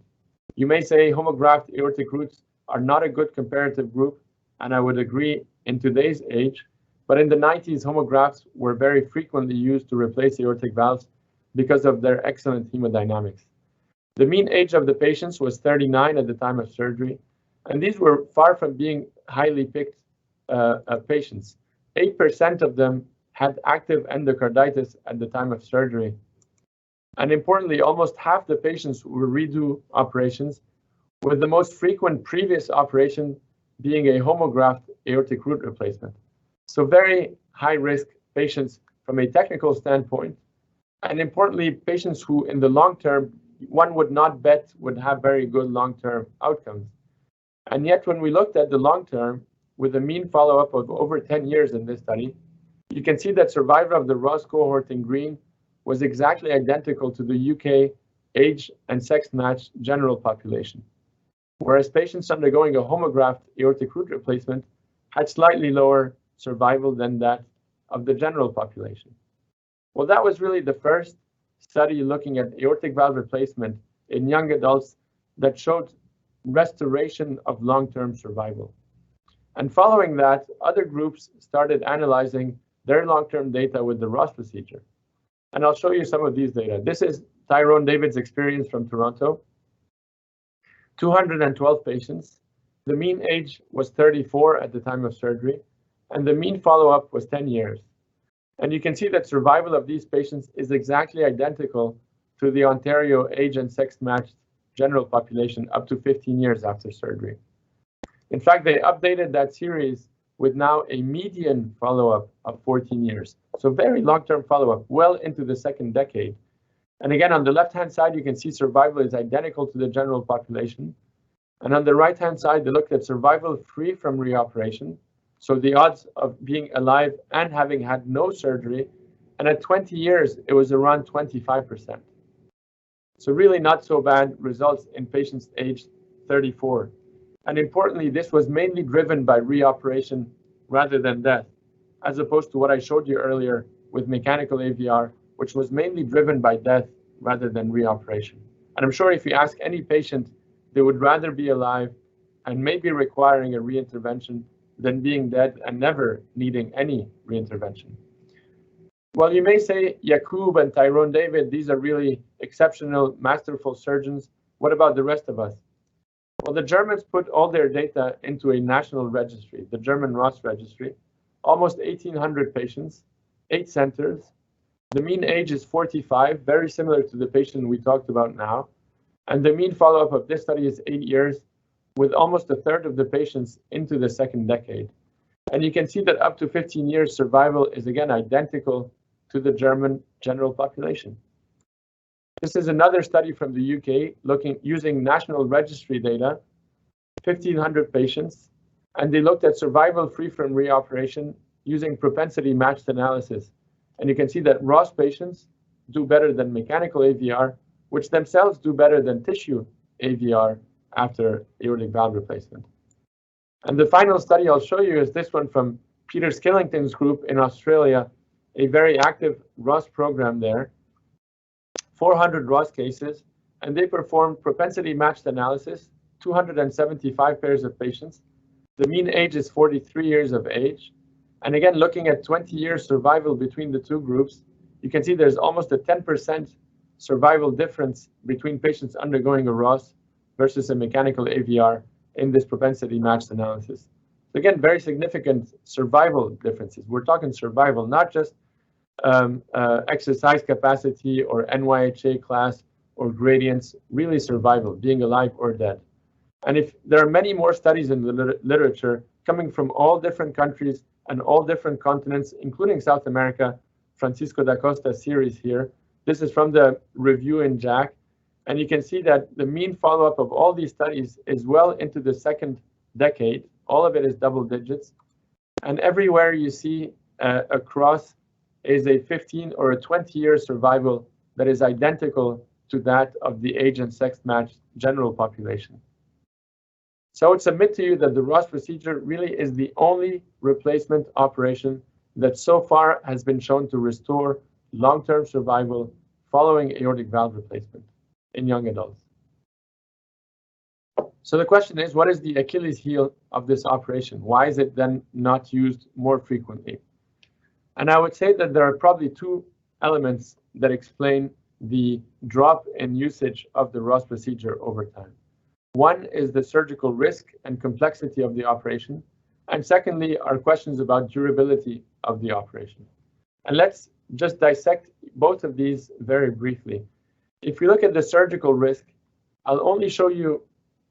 E: You may say homograft aortic roots are not a good comparative group, and I would agree in today's age, but in the 90s, homografts were very frequently used to replace aortic valves because of their excellent hemodynamics. The mean age of the patients was 39 at the time of surgery, and these were far from being highly picked patients. 8% of them had active endocarditis at the time of surgery. And importantly, almost half the patients were redo operations, with the most frequent previous operation being a homograft aortic root replacement. So very high-risk patients from a technical standpoint, and importantly, patients who in the long term, one would not bet would have very good long-term outcomes. And yet, when we looked at the long term, with a mean follow-up of over 10 years in this study, you can see that survival of the Ross cohort in green was exactly identical to the UK age and sex-matched general population, whereas patients undergoing a homograft aortic root replacement had slightly lower survival than that of the general population. Well, that was really the first study looking at aortic valve replacement in young adults that showed restoration of long-term survival. And following that, other groups started analyzing their long-term data with the Ross procedure. And I'll show you some of these data. This is Tyrone David's experience from Toronto. 212 patients. The mean age was 34 at the time of surgery, and the mean follow-up was 10 years. And you can see that survival of these patients is exactly identical to the Ontario age and sex matched general population up to 15 years after surgery. In fact, they updated that series with now a median follow-up of 14 years. So very long-term follow-up, well into the second decade. And again, on the left-hand side, you can see survival is identical to the general population. And on the right-hand side, they looked at survival free from reoperation. So the odds of being alive and having had no surgery. And at 20 years, it was around 25%. So really not so bad results in patients aged 34. And importantly, this was mainly driven by reoperation rather than death, as opposed to what I showed you earlier with mechanical AVR, which was mainly driven by death rather than reoperation. And I'm sure if you ask any patient, they would rather be alive and maybe requiring a reintervention than being dead and never needing any reintervention. Well, you may say Yakub and Tyrone David, these are really exceptional, masterful surgeons. What about the rest of us? Well, the Germans put all their data into a national registry, the German Ross registry, almost 1,800 patients, 8 centers. The mean age is 45, very similar to the patient we talked about now. And the mean follow-up of this study is 8 years, with almost a third of the patients into the second decade. And you can see that up to 15 years survival is again identical to the German general population. This is another study from the UK using national registry data, 1,500 patients, and they looked at survival free from reoperation using propensity matched analysis. And you can see that Ross patients do better than mechanical AVR, which themselves do better than tissue AVR after aortic valve replacement. And the final study I'll show you is this one from Peter Skillington's group in Australia, a very active Ross program there, 400 Ross cases, and they performed propensity matched analysis, 275 pairs of patients. The mean age is 43 years of age. And again, looking at 20 years survival between the two groups, you can see there's almost a 10% survival difference between patients undergoing a Ross versus a mechanical AVR in this propensity matched analysis. So again, very significant survival differences. We're talking survival, not just exercise capacity or NYHA class or gradients, really survival, being alive or dead. And if there are many more studies in the literature coming from all different countries and all different continents, including South America, Francisco da Costa's series here. This is from the review in JACC. And you can see that the mean follow-up of all these studies is well into the second decade. All of it is double digits. And everywhere you see a cross is a 15 or a 20-year survival that is identical to that of the age and sex matched general population. So I would submit to you that the Ross procedure really is the only replacement operation that so far has been shown to restore long-term survival following aortic valve replacement in young adults. So the question is, what is the Achilles heel of this operation? Why is it then not used more frequently? And I would say that there are probably two elements that explain the drop in usage of the Ross procedure over time. One is the surgical risk and complexity of the operation. And secondly, are questions about durability of the operation. And let's just dissect both of these very briefly. If we look at the surgical risk, I'll only show you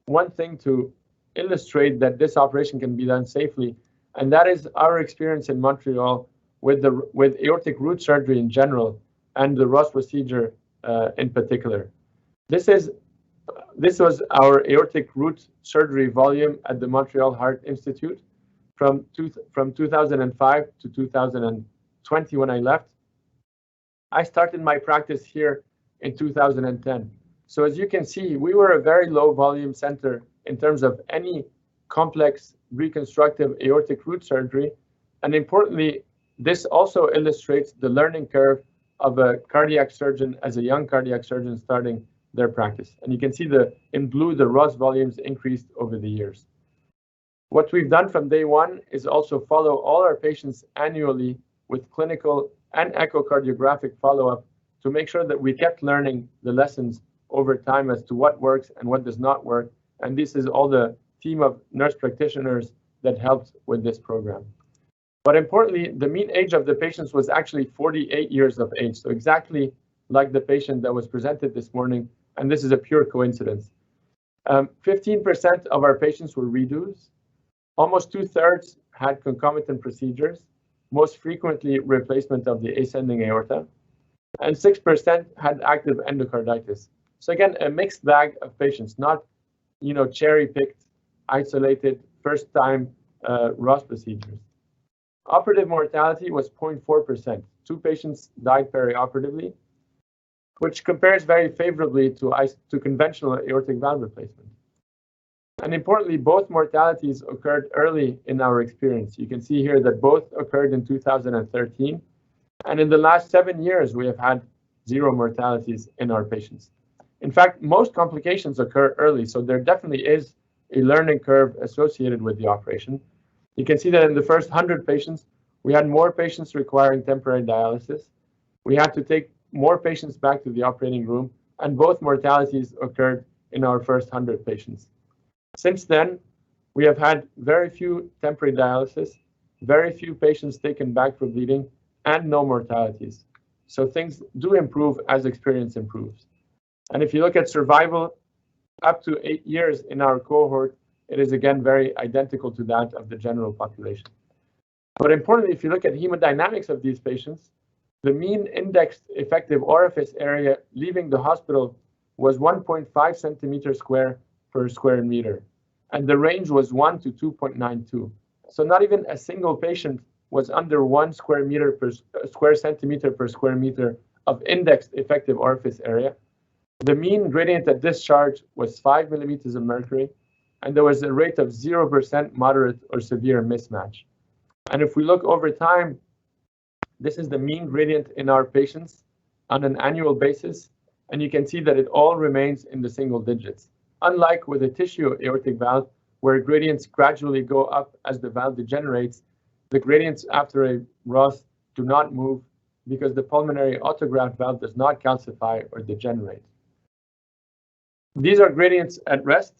E: one thing to illustrate that this operation can be done safely, and that is our experience in Montreal with aortic root surgery in general and the Ross procedure in particular. This was our aortic root surgery volume at the Montreal Heart Institute from 2005 to 2020 when I left. I started my practice here in 2010. So as you can see, we were a very low volume center in terms of any complex reconstructive aortic root surgery. And importantly, this also illustrates the learning curve of a cardiac surgeon as a young cardiac surgeon starting their practice. And you can see in blue, the Ross volumes increased over the years. What we've done from day one is also follow all our patients annually with clinical and echocardiographic follow-up to make sure that we kept learning the lessons over time as to what works and what does not work. And this is all the team of nurse practitioners that helped with this program. But importantly, the mean age of the patients was actually 48 years of age, so exactly like the patient that was presented this morning, and this is a pure coincidence. 15% of our patients were redos. Almost 2/3 had concomitant procedures, most frequently replacement of the ascending aorta, and 6% had active endocarditis. So again, a mixed bag of patients, not cherry-picked, isolated, first-time Ross procedures. Operative mortality was 0.4%. 2 patients died perioperatively, which compares very favorably to conventional aortic valve replacement. And importantly, both mortalities occurred early in our experience. You can see here that both occurred in 2013. And in the last 7 years, we have had 0 mortalities in our patients. In fact, most complications occur early, so there definitely is a learning curve associated with the operation. You can see that in the first 100 patients, we had more patients requiring temporary dialysis. We had to take more patients back to the operating room, and both mortalities occurred in our first 100 patients. Since then, we have had very few temporary dialysis, very few patients taken back for bleeding, and no mortalities. So things do improve as experience improves. And if you look at survival, up to 8 years in our cohort, it is again very identical to that of the general population. But importantly, if you look at hemodynamics of these patients, the mean indexed effective orifice area leaving the hospital was 1.5 centimeters square per square meter, and the range was 1 to 2.92. So not even a single patient was under 1 square centimeter per square meter of indexed effective orifice area. The mean gradient at discharge was 5 millimeters of mercury, and there was a rate of 0% moderate or severe mismatch. And if we look over time, this is the mean gradient in our patients on an annual basis, and you can see that it all remains in the single digits. Unlike with a tissue aortic valve, where gradients gradually go up as the valve degenerates, the gradients after a Ross do not move because the pulmonary autograft valve does not calcify or degenerate. These are gradients at rest.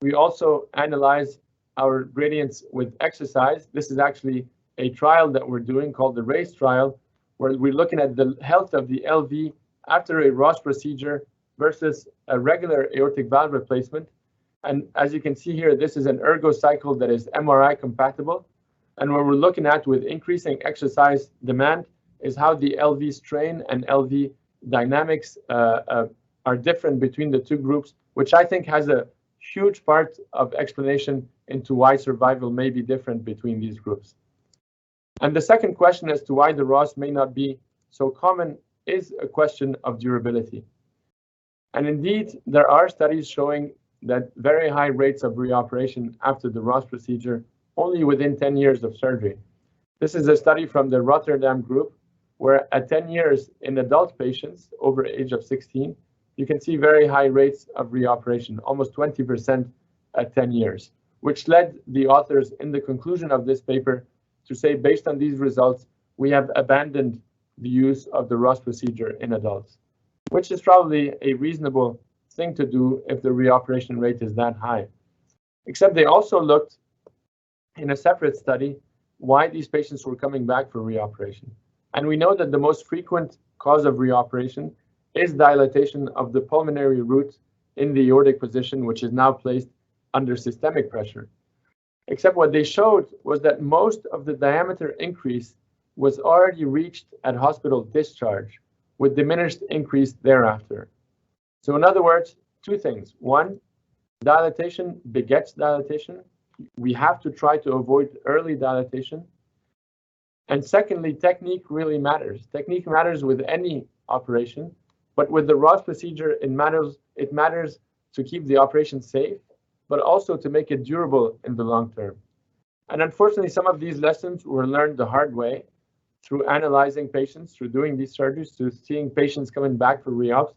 E: We also analyze our gradients with exercise. This is actually a trial that we're doing called the RACE trial, where we're looking at the health of the LV after a Ross procedure versus a regular aortic valve replacement. And as you can see here, this is an ergo cycle that is MRI compatible. And what we're looking at with increasing exercise demand is how the LV strain and LV dynamics are different between the two groups, which I think has a huge part of explanation into why survival may be different between these groups. And the second question as to why the Ross may not be so common is a question of durability. And indeed, there are studies showing that very high rates of reoperation after the Ross procedure only within 10 years of surgery. This is a study from the Rotterdam group, where at 10 years in adult patients over the age of 16, you can see very high rates of reoperation, almost 20% at 10 years, which led the authors in the conclusion of this paper to say, based on these results, we have abandoned the use of the Ross procedure in adults, which is probably a reasonable thing to do if the reoperation rate is that high. Except they also looked in a separate study why these patients were coming back for reoperation. And we know that the most frequent cause of reoperation is dilatation of the pulmonary root in the aortic position, which is now placed under systemic pressure. Except what they showed was that most of the diameter increase was already reached at hospital discharge, with diminished increase thereafter. So in other words, two things. One, dilatation begets dilatation. We have to try to avoid early dilatation. And secondly, technique really matters. Technique matters with any operation, but with the Ross procedure, it matters to keep the operation safe, but also to make it durable in the long term. And unfortunately, some of these lessons were learned the hard way through analyzing patients, through doing these surgeries, through seeing patients coming back for re-ops.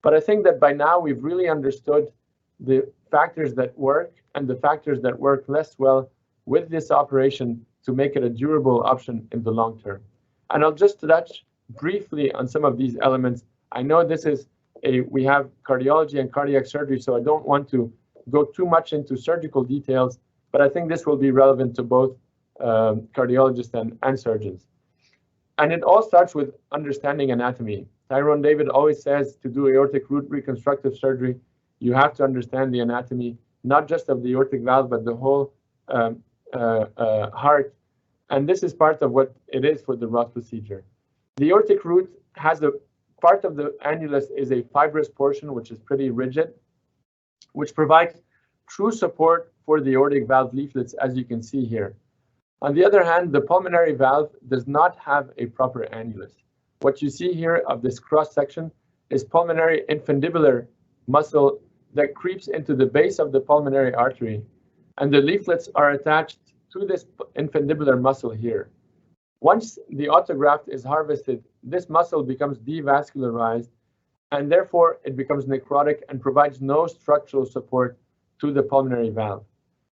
E: But I think that by now we've really understood the factors that work and the factors that work less well with this operation to make it a durable option in the long term. And I'll just touch briefly on some of these elements I know this is we have cardiology and cardiac surgery, so I don't want to go too much into surgical details, but I think this will be relevant to both cardiologists and surgeons. And it all starts with understanding anatomy. Tyrone David always says to do aortic root reconstructive surgery, you have to understand the anatomy, not just of the aortic valve, but the whole heart. And this is part of what it is for the Ross procedure. The aortic root has a part of the annulus is a fibrous portion, which is pretty rigid, which provides true support for the aortic valve leaflets, as you can see here. On the other hand, the pulmonary valve does not have a proper annulus. What you see here of this cross section is pulmonary infundibular muscle that creeps into the base of the pulmonary artery, and the leaflets are attached to this infundibular muscle here. Once the autograft is harvested, this muscle becomes devascularized, and therefore it becomes necrotic and provides no structural support to the pulmonary valve.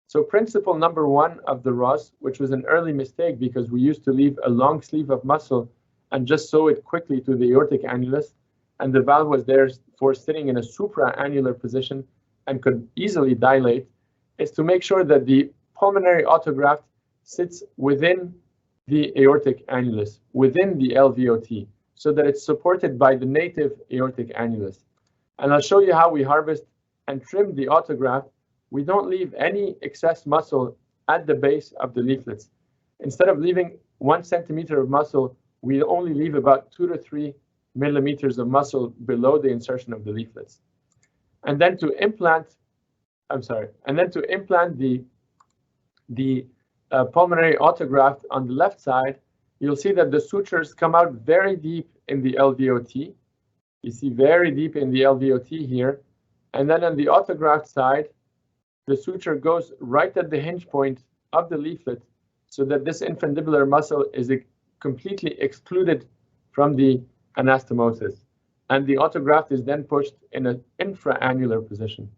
E: So principle number one of the Ross, which was an early mistake because we used to leave a long sleeve of muscle and just sew it quickly to the aortic annulus, and the valve was therefore sitting in a supra-annular position and could easily dilate, is to make sure that the pulmonary autograft sits within the aortic annulus, within the LVOT, so that it's supported by the native aortic annulus. And I'll show you how we harvest and trim the autograft. We don't leave any excess muscle at the base of the leaflets. Instead of leaving 1 centimeter of muscle, we only leave about 2 to 3 millimeters of muscle below the insertion of the leaflets. And then to implant, the pulmonary autograft on the left side, you'll see that the sutures come out very deep in the LVOT. You see very deep in the LVOT here. And then on the autograft side, the suture goes right at the hinge point of the leaflet so that this infundibular muscle is completely excluded from the anastomosis. And the autograft is then pushed in an infra-annular position.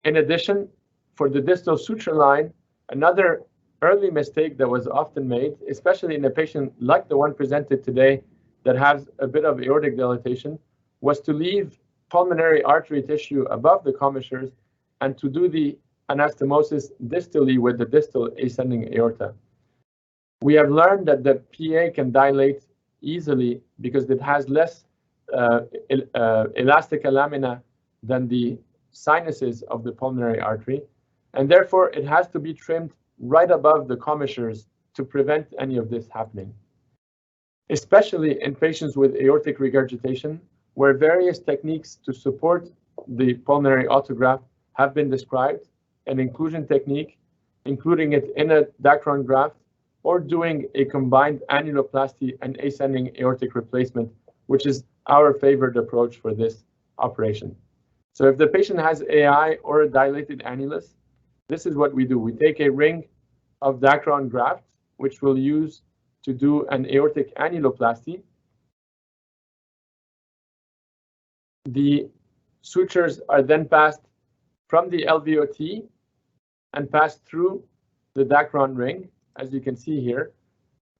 E: In addition, for the distal suture line, another early mistake that was often made, especially in a patient like the one presented today that has a bit of aortic dilatation, was to leave pulmonary artery tissue above the commissures and to do the anastomosis distally with the distal ascending aorta. We have learned that the PA can dilate easily because it has less elastica lamina than the sinuses of the pulmonary artery, and therefore it has to be trimmed right above the commissures to prevent any of this happening. Especially in patients with aortic regurgitation, where various techniques to support the pulmonary autograft have been described, an inclusion technique, including it in a Dacron graft, or doing a combined annuloplasty and ascending aortic replacement, which is our favored approach for this operation. So if the patient has AI or a dilated annulus, this is what we do. We take a ring of Dacron graft, which we'll use to do an aortic annuloplasty. The sutures are then passed from the LVOT and passed through the Dacron ring, as you can see here.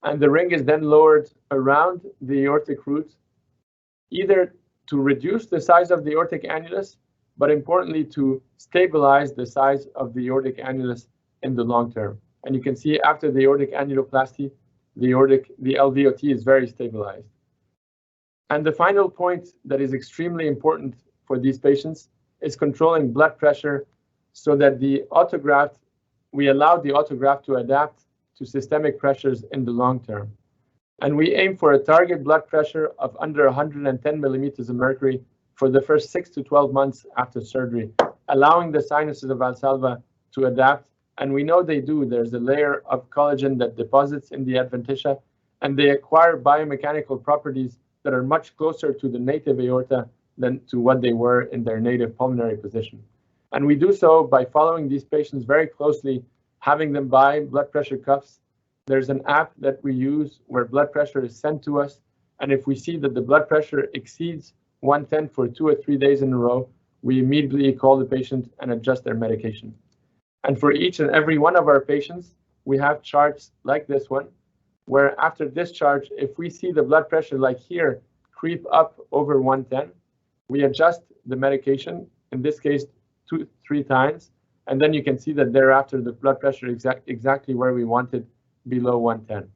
E: And the ring is then lowered around the aortic root, either to reduce the size of the aortic annulus, but importantly to stabilize the size of the aortic annulus in the long term. And you can see after the aortic annuloplasty, the LVOT is very stabilized. And the final point that is extremely important for these patients is controlling blood pressure so that we allow the autograft to adapt to systemic pressures in the long term. And we aim for a target blood pressure of under 110 millimeters of mercury for the first 6 to 12 months after surgery, allowing the sinuses of Valsalva to adapt. And we know they do. There's a layer of collagen that deposits in the adventitia, and they acquire biomechanical properties that are much closer to the native aorta than to what they were in their native pulmonary position. And we do so by following these patients very closely, having them buy blood pressure cuffs. There's an app that we use where blood pressure is sent to us. And if we see that the blood pressure exceeds 110 for 2 or 3 days in a row, we immediately call the patient and adjust their medication. And for each and every one of our patients, we have charts like this one, where after discharge, if we see the blood pressure like here creep up over 110, we adjust the medication, in this case 2-3 times, and then you can see that thereafter the blood pressure is exactly where we wanted, below 110.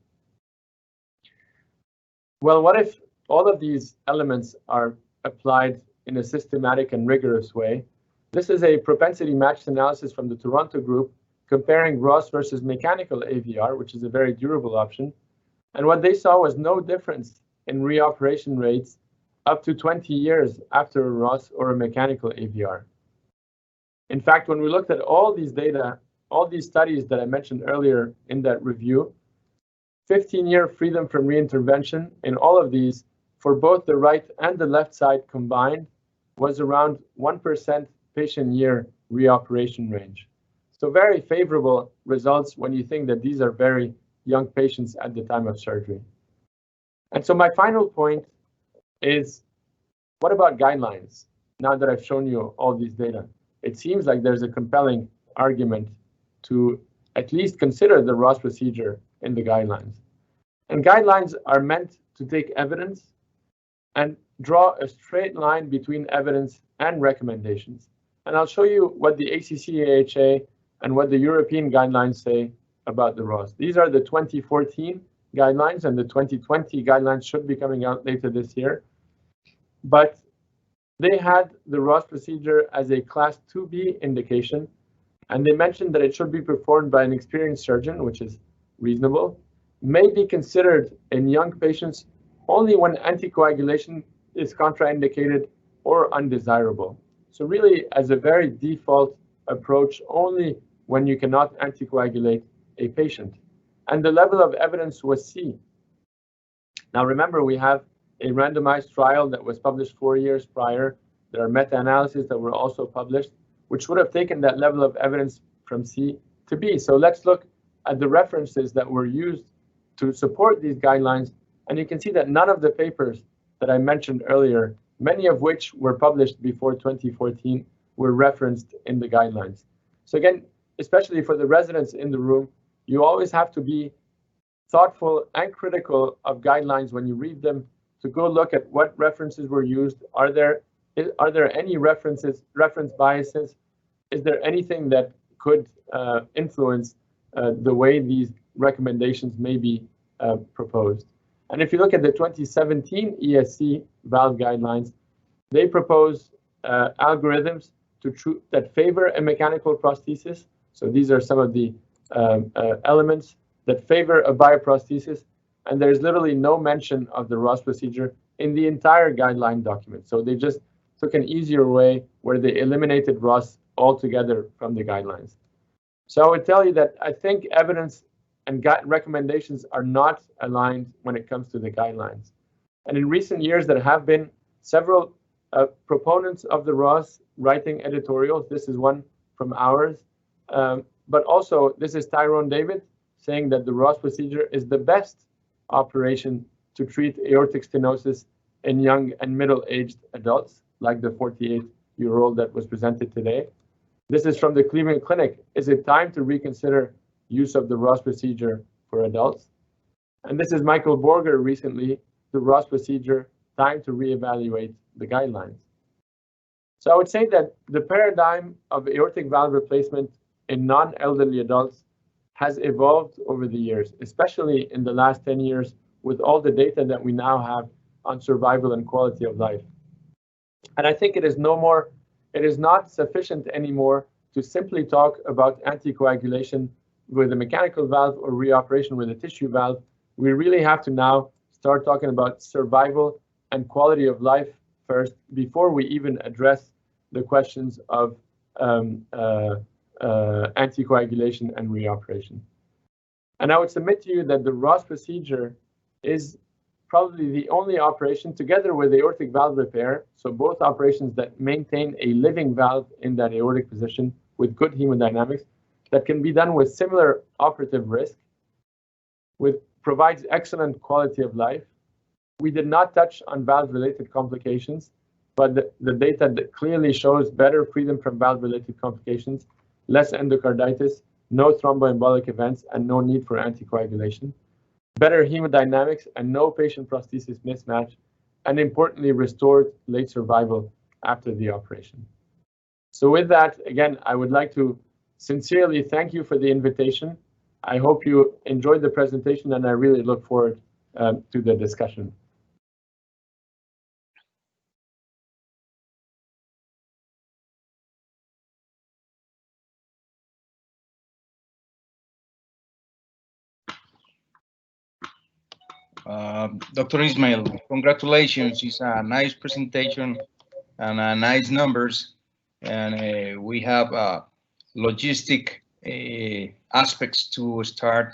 E: Well, what if all of these elements are applied in a systematic and rigorous way? This is a propensity matched analysis from the Toronto group comparing Ross versus mechanical AVR, which is a very durable option. And what they saw was no difference in reoperation rates up to 20 years after a Ross or a mechanical AVR. In fact, when we looked at all these data, all these studies that I mentioned earlier in that review, 15-year freedom from reintervention in all of these for both the right and the left side combined was around 1% patient year reoperation range. So very favorable results when you think that these are very young patients at the time of surgery. And so my final point is, what about guidelines? Now that I've shown you all these data, it seems like there's a compelling argument to at least consider the Ross procedure in the guidelines. And guidelines are meant to take evidence and draw a straight line between evidence and recommendations. And I'll show you what the ACC/AHA and what the European guidelines say about the Ross. These are the 2014 guidelines, and the 2020 guidelines should be coming out later this year. But they had the Ross procedure as a class 2B indication, and they mentioned that it should be performed by an experienced surgeon, which is reasonable, may be considered in young patients only when anticoagulation is contraindicated or undesirable. So really, as a very default approach, only when you cannot anticoagulate a patient. And the level of evidence was C. Now remember, we have a randomized trial that was published 4 years prior. There are meta-analyses that were also published, which would have taken that level of evidence from C to B. So let's look at the references that were used to support these guidelines. And you can see that none of the papers that I mentioned earlier, many of which were published before 2014, were referenced in the guidelines. So again, especially for the residents in the room, you always have to be thoughtful and critical of guidelines when you read them, to go look at what references were used. Are there any reference biases? Is there anything that could influence the way these recommendations may be proposed? And if you look at the 2017 ESC valve guidelines, they propose algorithms that favor a mechanical prosthesis. So these are some of the elements that favor a bioprosthesis, and there's literally no mention of the Ross procedure in the entire guideline document. So they just took an easier way where they eliminated Ross altogether from the guidelines. So I would tell you that I think evidence and recommendations are not aligned when it comes to the guidelines. And in recent years, there have been several proponents of the Ross writing editorials. This is one from ours. But also, this is Tyrone David saying that the Ross procedure is the best operation to treat aortic stenosis in young and middle-aged adults, like the 48-year-old that was presented today. This is from the Cleveland Clinic. Is it time to reconsider use of the Ross procedure for adults? And this is Michael Borger recently, the Ross procedure, time to reevaluate the guidelines. So I would say that the paradigm of aortic valve replacement in non-elderly adults has evolved over the years, especially in the last 10 years with all the data that we now have on survival and quality of life. And I think it is not sufficient anymore to simply talk about anticoagulation with a mechanical valve or reoperation with a tissue valve. We really have to now start talking about survival and quality of life first, before we even address the questions of anticoagulation and reoperation. And I would submit to you that the Ross procedure is probably the only operation, together with aortic valve repair, so both operations that maintain a living valve in that aortic position with good hemodynamics, that can be done with similar operative risk, provides excellent quality of life. We did not touch on valve-related complications, but the data that clearly shows better freedom from valve-related complications, less endocarditis, no thromboembolic events, and no need for anticoagulation, better hemodynamics, and no patient prosthesis mismatch, and importantly, restored late survival after the operation. So with that, again, I would like to sincerely thank you for the invitation. I hope you enjoyed the presentation, and I really look forward to the discussion.
C: Dr. Ismail, congratulations. It's a nice presentation and nice numbers. And we have logistic aspects to start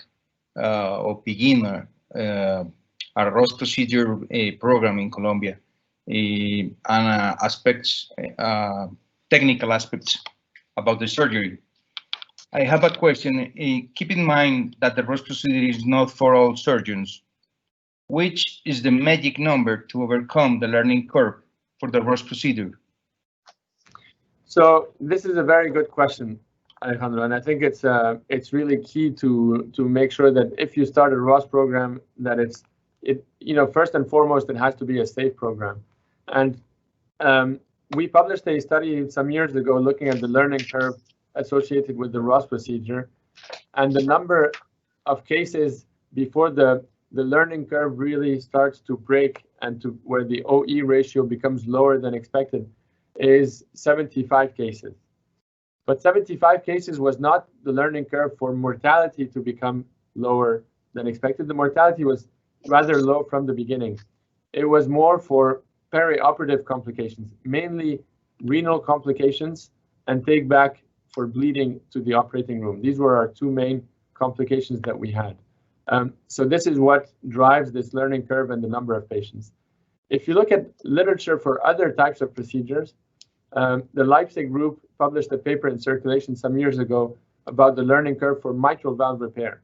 C: or begin a Ross procedure program in Colombia, and aspects, technical aspects about the surgery. I have a question. Keep in mind that the Ross procedure is not for all surgeons. Which is the magic number to overcome the learning curve for the Ross procedure?
E: So this is a very good question, Alejandro, and I think it's really key to make sure that if you start a Ross program, that first and foremost, it has to be a safe program. And we published a study some years ago looking at the learning curve associated with the Ross procedure, and the number of cases before the learning curve really starts to break and to where the OE ratio becomes lower than expected is 75 cases. But 75 cases was not the learning curve for mortality to become lower than expected. The mortality was rather low from the beginning. It was more for perioperative complications, mainly renal complications and take back for bleeding to the operating room. These were our two main complications that we had. So this is what drives this learning curve and the number of patients. If you look at literature for other types of procedures, the Leipzig group published a paper in Circulation some years ago about the learning curve for mitral valve repair.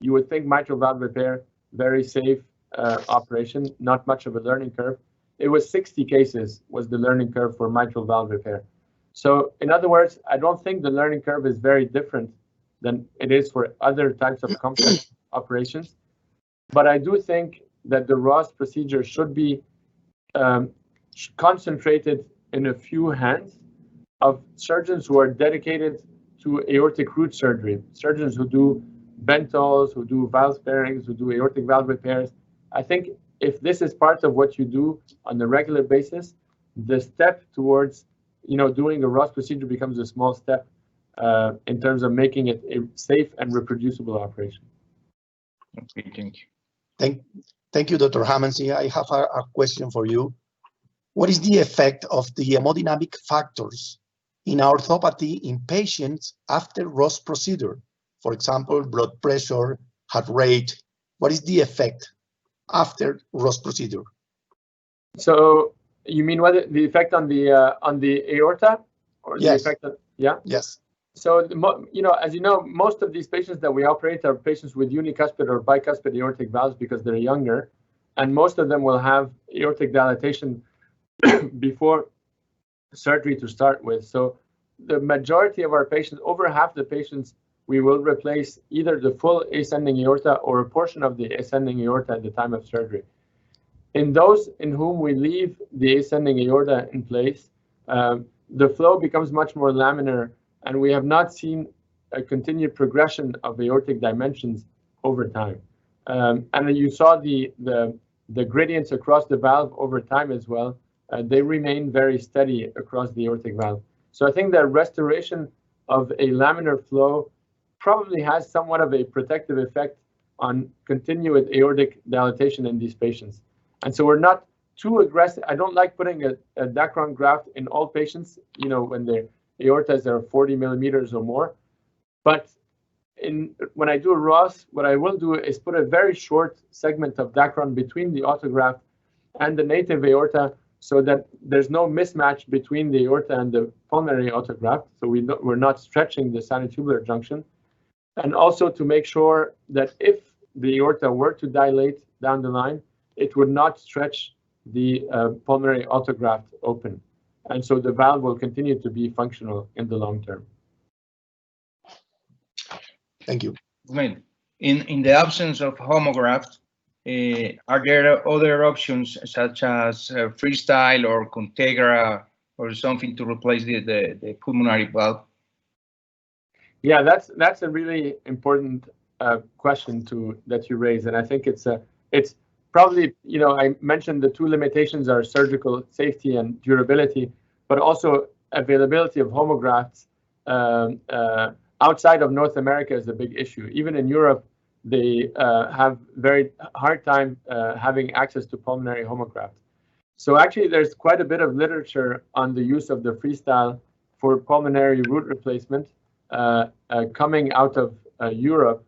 E: You would think mitral valve repair, very safe operation, not much of a learning curve. It was 60 cases was the learning curve for mitral valve repair. So in other words, I don't think the learning curve is very different than it is for other types of complex operations. But I do think that the Ross procedure should be concentrated in a few hands of surgeons who are dedicated to aortic root surgery, surgeons who do bentols, who do valve sparings, who do aortic valve repairs. I think if this is part of what you do on a regular basis, the step towards doing a Ross procedure becomes a small step in terms of making it a safe and reproducible operation.
C: Okay, thank you.
B: Thank you, Dr. Hamamsy. I have a question for you. What is the effect of the hemodynamic factors in orthopathy in patients after Ross procedure? For example, blood pressure, heart rate. What is the effect after Ross procedure?
E: So you mean what the effect on the aorta, or
B: yes.
E: The effect on, yeah?
B: Yes.
E: So as you know, most of these patients that we operate are patients with unicuspid or bicuspid aortic valves because they're younger, and most of them will have aortic dilatation before surgery to start with. So the majority of our patients, over half the patients, we will replace either the full ascending aorta or a portion of the ascending aorta at the time of surgery. In those in whom we leave the ascending aorta in place, the flow becomes much more laminar, and we have not seen a continued progression of aortic dimensions over time. And you saw the gradients across the valve over time as well. They remain very steady across the aortic valve. So I think that restoration of a laminar flow probably has somewhat of a protective effect on continuous aortic dilatation in these patients. And so we're not too aggressive. I don't like putting a Dacron graft in all patients, when their aortas are 40 millimeters or more. But when I do a Ross, what I will do is put a very short segment of Dacron between the autograft and the native aorta so that there's no mismatch between the aorta and the pulmonary autograft. So we're not stretching the sinatubular junction. And also to make sure that if the aorta were to dilate down the line, it would not stretch the pulmonary autograft open. And so the valve will continue to be functional in the long term.
B: Thank you.
C: In the absence of homograft, Are there other options such as freestyle or Contegra or something to replace the pulmonary valve?
E: Yeah, that's a really important question that you raise, and I think it's probably, you know, I mentioned the two limitations are surgical safety and durability, but also availability of homografts outside of North America is a big issue. Even in Europe, they have very hard time having access to pulmonary homografts. So actually, there's quite a bit of literature on the use of the freestyle for pulmonary root replacement coming out of Europe,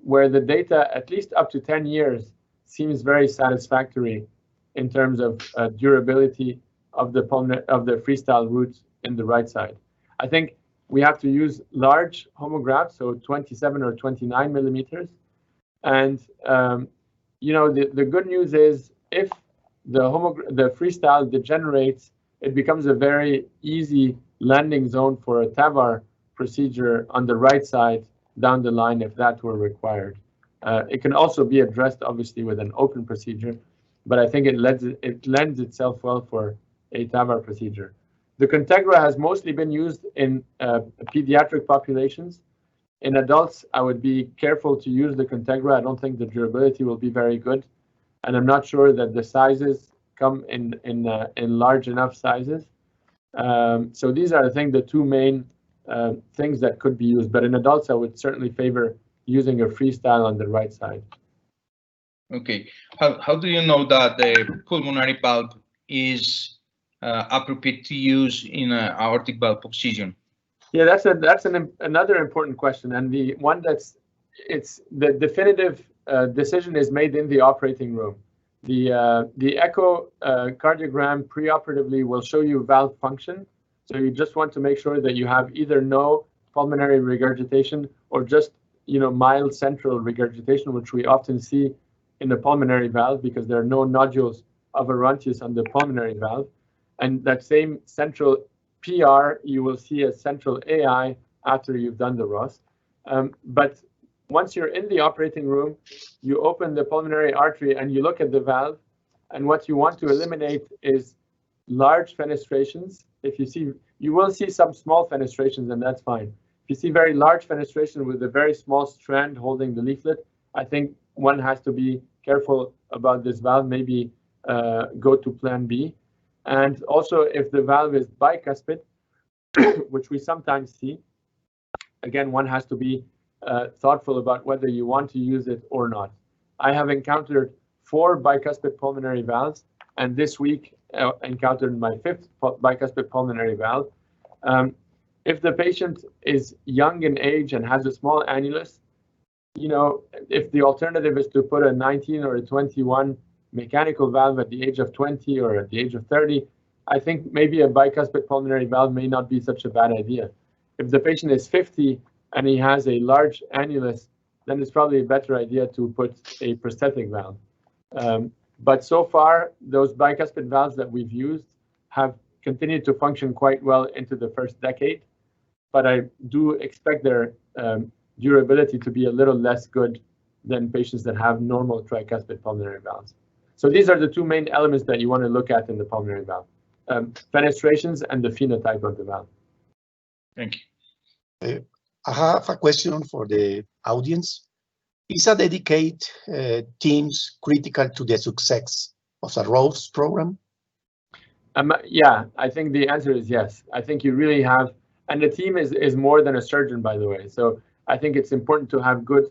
E: where the data, at least up to 10 years, seems very satisfactory in terms of durability of the freestyle roots in the right side. I think we have to use large homografts, so 27 or 29 millimeters. And you know, the good news is if the freestyle degenerates, it becomes a very easy landing zone for a TAVR procedure on the right side down the line if that were required. It can also be addressed obviously with an open procedure, but I think it lends itself well for a TAVR procedure. The Contegra has mostly been used in pediatric populations. In adults, I would be careful to use the Contegra. I don't think the durability will be very good, and I'm not sure that the sizes come in large enough sizes. So these are, I think, the two main things that could be used. But in adults, I would certainly favor using a freestyle on the right side.
C: Okay. How do you know that the pulmonary valve is appropriate to use in an aortic valve position? Yeah,
E: that's another important question, and the one the definitive decision is made in the operating room. The echocardiogram preoperatively will show you valve function. So you just want to make sure that you have either no pulmonary regurgitation or just, you know, mild central regurgitation, which we often see in the pulmonary valve because there are no nodules of Arontius on the pulmonary valve. And that same central PR, you will see a central AI after you've done the Ross. But once you're in the operating room, you open the pulmonary artery and you look at the valve. And what you want to eliminate is large fenestrations. If you see, you will see some small fenestrations, and that's fine. If you see very large fenestration with a very small strand holding the leaflet, I think one has to be careful about this valve, maybe go to plan B. And also, if the valve is bicuspid, which we sometimes see, again, one has to be thoughtful about whether you want to use it or not. I have encountered 4 bicuspid pulmonary valves, and this week encountered my 5th bicuspid pulmonary valve. If the patient is young in age and has a small annulus, you know, if the alternative is to put a 19 or a 21 mechanical valve at the age of 20 or at the age of 30, I think maybe a bicuspid pulmonary valve may not be such a bad idea. If the patient is 50 and he has a large annulus, then it's probably a better idea to put a prosthetic valve. But so far, those bicuspid valves that we've used have continued to function quite well into the first decade. But I do expect their durability to be a little less good than patients that have normal tricuspid pulmonary valves. So these are the two main elements that you want to look at in the pulmonary valve, fenestrations and the phenotype of the valve.
C: Thank
B: you. I have a question for the audience. Is a dedicated teams critical to the success of the Ross program?
E: Yeah, I think the answer is yes. I think you really have, and the team is more than a surgeon, by the way. So I think it's important to have good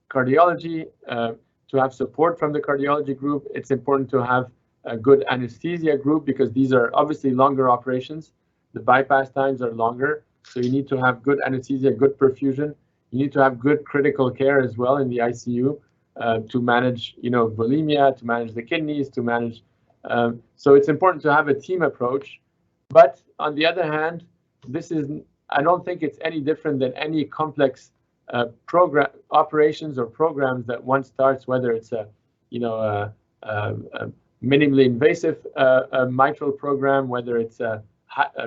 E: cardiology, to have support from the cardiology group. It's important to have a good anesthesia group because these are obviously longer operations. The bypass times are longer. So you need to have good anesthesia, good perfusion. You need to have good critical care as well in the ICU to manage, you know, bulimia, to manage the kidneys, to manage. So it's important to have a team approach. But on the other hand, I don't think it's any different than any complex program operations or programs that one starts, whether it's a minimally invasive mitral program, whether it's a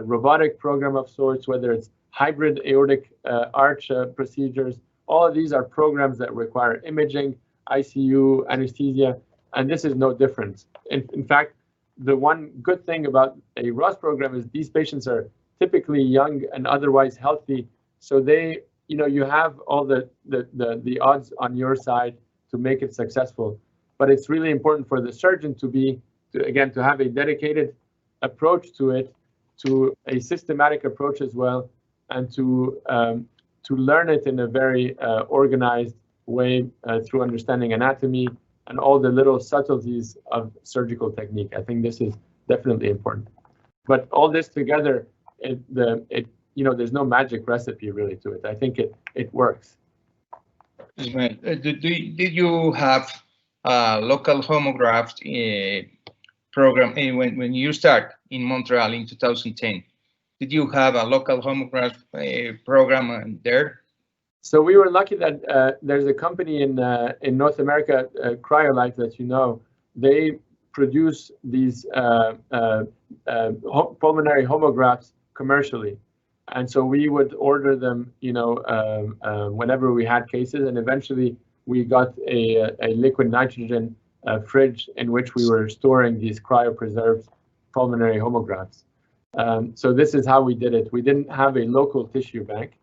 E: robotic program of sorts, whether it's hybrid aortic arch procedures. All of these are programs that require imaging, ICU, anesthesia, and this is no different. In fact, the one good thing about a Ross program is these patients are typically young and otherwise healthy, so they, you have all the odds on your side to make it successful. But it's really important for the surgeon to have a dedicated approach to it, to a systematic approach as well, and to learn it in a very organized way through understanding anatomy and all the little subtleties of surgical technique. I think this is definitely important. But all this together, there's no magic recipe really to it. I think it works.
C: Ismail, did you have a local homograft program when you start in Montreal in 2010? Did you have a local homograft program there?
E: So we were lucky that there's a company in North America, Cryolite, that they produce these pulmonary homografts commercially, and so we would order them, whenever we had cases, and eventually we got a liquid nitrogen fridge in which we were storing these cryopreserved pulmonary homografts. So this is how we did it. We didn't have a local tissue bank.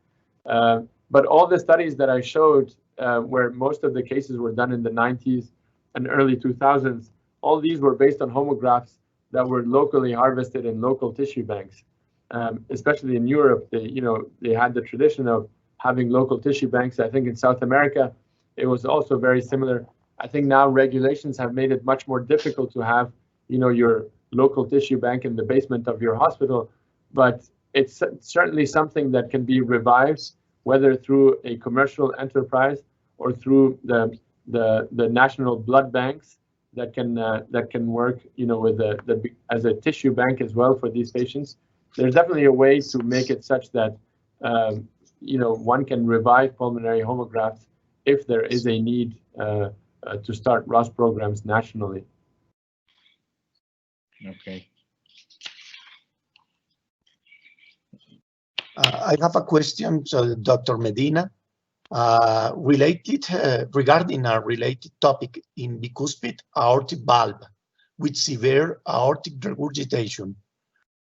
E: But all the studies that I showed, where most of the cases were done in the 90s and early 2000s, all these were based on homografts that were locally harvested in local tissue banks. Especially in Europe, they had the tradition of having local tissue banks. I think in South America, it was also very similar. I think now regulations have made it much more difficult to have, your local tissue bank in the basement of your hospital, but it's certainly something that can be revived, whether through a commercial enterprise or through the national blood banks that can work, with as a tissue bank as well for these patients. There's definitely a way to make it such that one can revive pulmonary homografts if there is a need to start Ross programs nationally.
C: Okay.
B: I have a question to Dr. Medina, regarding a related topic in bicuspid aortic valve with severe aortic regurgitation.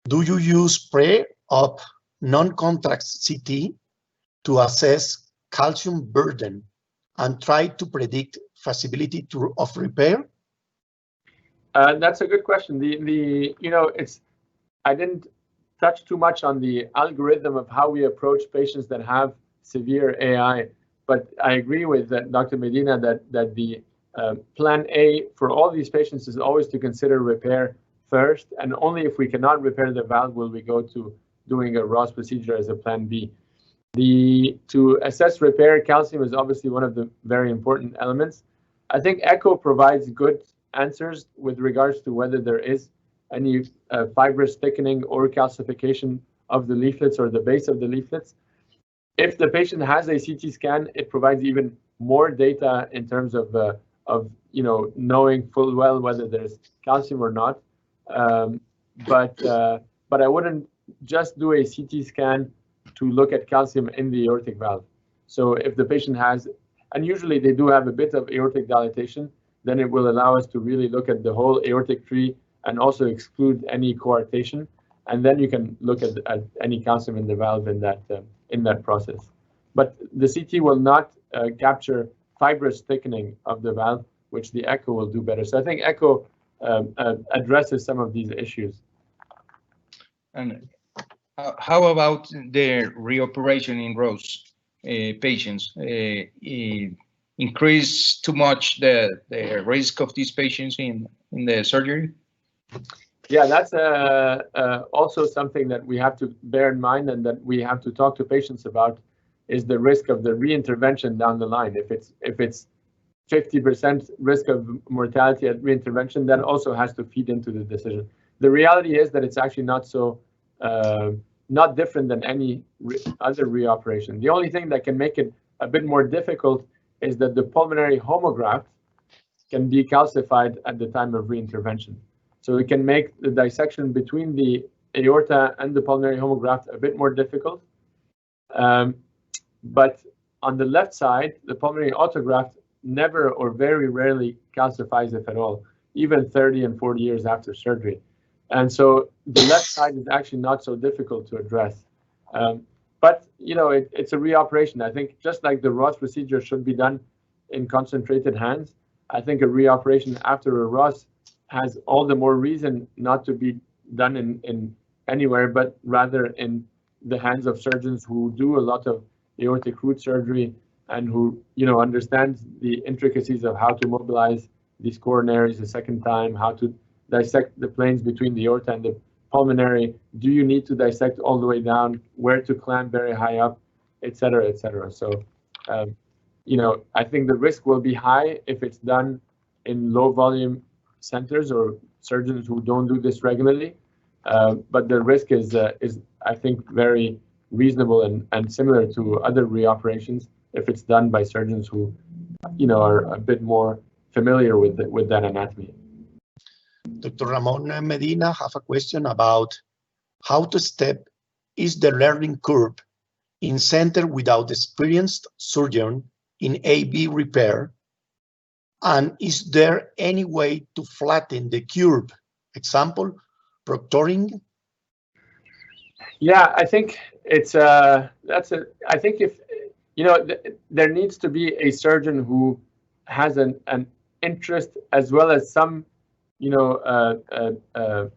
B: Do you use pre-op non-contract CT to assess calcium burden and try to predict feasibility of repair?
E: That's a good question. I didn't touch too much on the algorithm of how we approach patients that have severe AI, but I agree with Dr. Medina that the plan A for all these patients is always to consider repair first, and only if we cannot repair the valve will we go to doing a Ross procedure as a plan B. To assess repair, calcium is obviously one of the very important elements. I think echo provides good answers with regards to whether there is any fibrous thickening or calcification of the leaflets or the base of the leaflets. If the patient has a CT scan, it provides even more data in terms of knowing full well whether there's calcium or not. But I wouldn't just do a CT scan to look at calcium in the aortic valve. So if the patient has, and usually they do have a bit of aortic dilatation, then it will allow us to really look at the whole aortic tree and also exclude any coarctation. And then you can look at any calcium in the valve in that process. But the CT will not capture fibrous thickening of the valve, which the echo will do better. So I think echo addresses some of these issues.
C: And how about the reoperation in Ross patients? Increase too much the risk of these patients in the surgery?
E: Yeah, that's also something that we have to bear in mind and that we have to talk to patients about, is the risk of the reintervention down the line. If it's 50% risk of mortality at reintervention, that also has to feed into the decision. The reality is that it's actually not so not different than any other reoperation. The only thing that can make it a bit more difficult is that the pulmonary homograft can be calcified at the time of reintervention. So it can make the dissection between the aorta and the pulmonary homograft a bit more difficult. But on the left side, the pulmonary autograft never or very rarely calcifies, if at all, even 30 and 40 years after surgery. And so the left side is actually not so difficult to address. But, you know, it's a reoperation. I think just like the Ross procedure should be done in concentrated hands, I think a reoperation after a Ross has all the more reason not to be done in anywhere, but rather in the hands of surgeons who do a lot of aortic root surgery and who, you know, understand the intricacies of how to mobilize these coronaries a second time, how to dissect the planes between the aorta and the pulmonary. Do you need to dissect all the way down? Where to clamp very high up, et cetera, et cetera. So, you know, I think the risk will be high if it's done in low volume centers or surgeons who don't do this regularly. But the risk is I think, very reasonable and similar to other reoperations if it's done by surgeons who, you know, are a bit more familiar with that anatomy.
B: Dr. Ramon Medina have a question about how to step is the learning curve in center without experienced surgeon in AV repair, and is there any way to flatten the curve? Example, proctoring.
E: Yeah, I think it's I think if, you know, there needs to be a surgeon who has an interest as well as some, you know,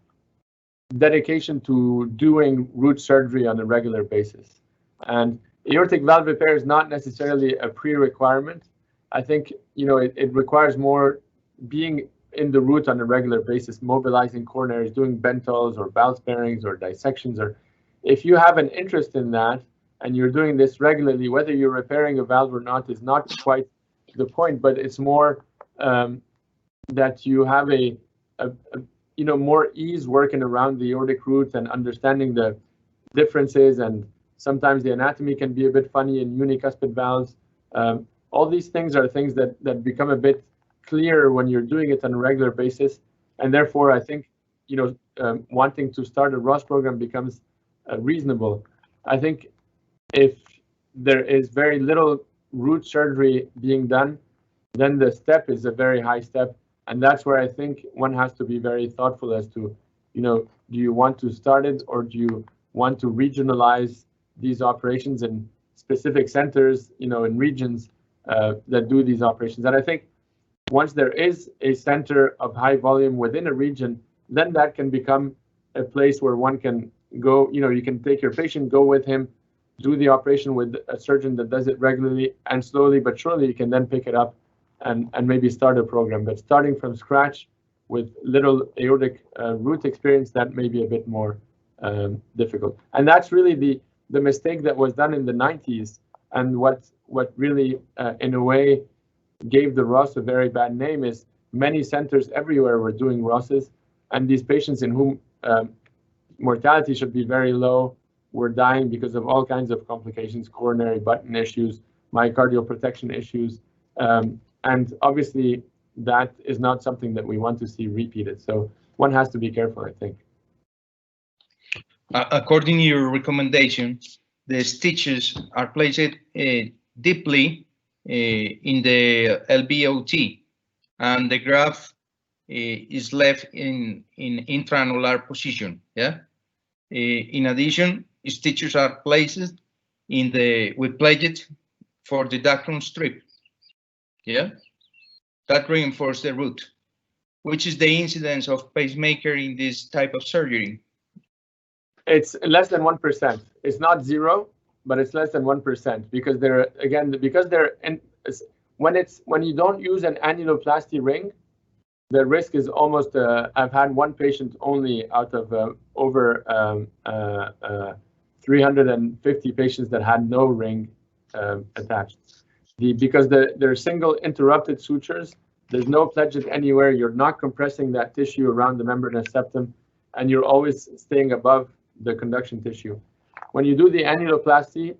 E: dedication to doing root surgery on a regular basis. And aortic valve repair is not necessarily a pre-requirement. I think, you know, it requires more being in the root on a regular basis, mobilizing coronaries, doing bentals or valve sparings or dissections. Or if you have an interest in that and you're doing this regularly, whether you're repairing a valve or not is not quite the point, but it's more that you have a you know, more ease working around the aortic root and understanding the differences, and sometimes the anatomy can be a bit funny in unicuspid valves. All these things are things that become a bit clearer when you're doing it on a regular basis, and therefore I think, you know, wanting to start a Ross program becomes reasonable. I think if there is very little root surgery being done, then the step is a very high step. And that's where I think one has to be very thoughtful as to, you know, do you want to start it or do you want to regionalize these operations in specific centers, you know, in regions that do these operations. And I think once there is a center of high volume within a region, then that can become a place where one can go, you know, you can take your patient, go with him, do the operation with a surgeon that does it regularly, and slowly but surely you can then pick it up and maybe start a program. But starting from scratch with little aortic root experience, that may be a bit more difficult. And that's really the mistake that was done in the 90s, and what really in a way gave the Ross a very bad name is many centers everywhere were doing Rosses, and these patients in whom mortality should be very low were dying because of all kinds of complications, coronary button issues, myocardial protection issues. And obviously, that is not something that we want to see repeated. So one has to be careful, I think.
C: According to your recommendation, the stitches are placed deeply in the LVOT, and the graft is left in infra-annular position. Yeah. In addition, stitches are placed with plates for the dacron strip. Yeah, that reinforces the root. Which is the incidence of pacemaker in this type of surgery?
E: It's less than 1%. It's not zero, but it's less than 1% because when you don't use an annuloplasty ring, the risk is almost. I've had one patient only out of over 350 patients that had no ring attached. Because they're single interrupted sutures, there's no pledget anywhere, you're not compressing that tissue around the membranous septum, and you're always staying above the conduction tissue. When you do the annuloplasty,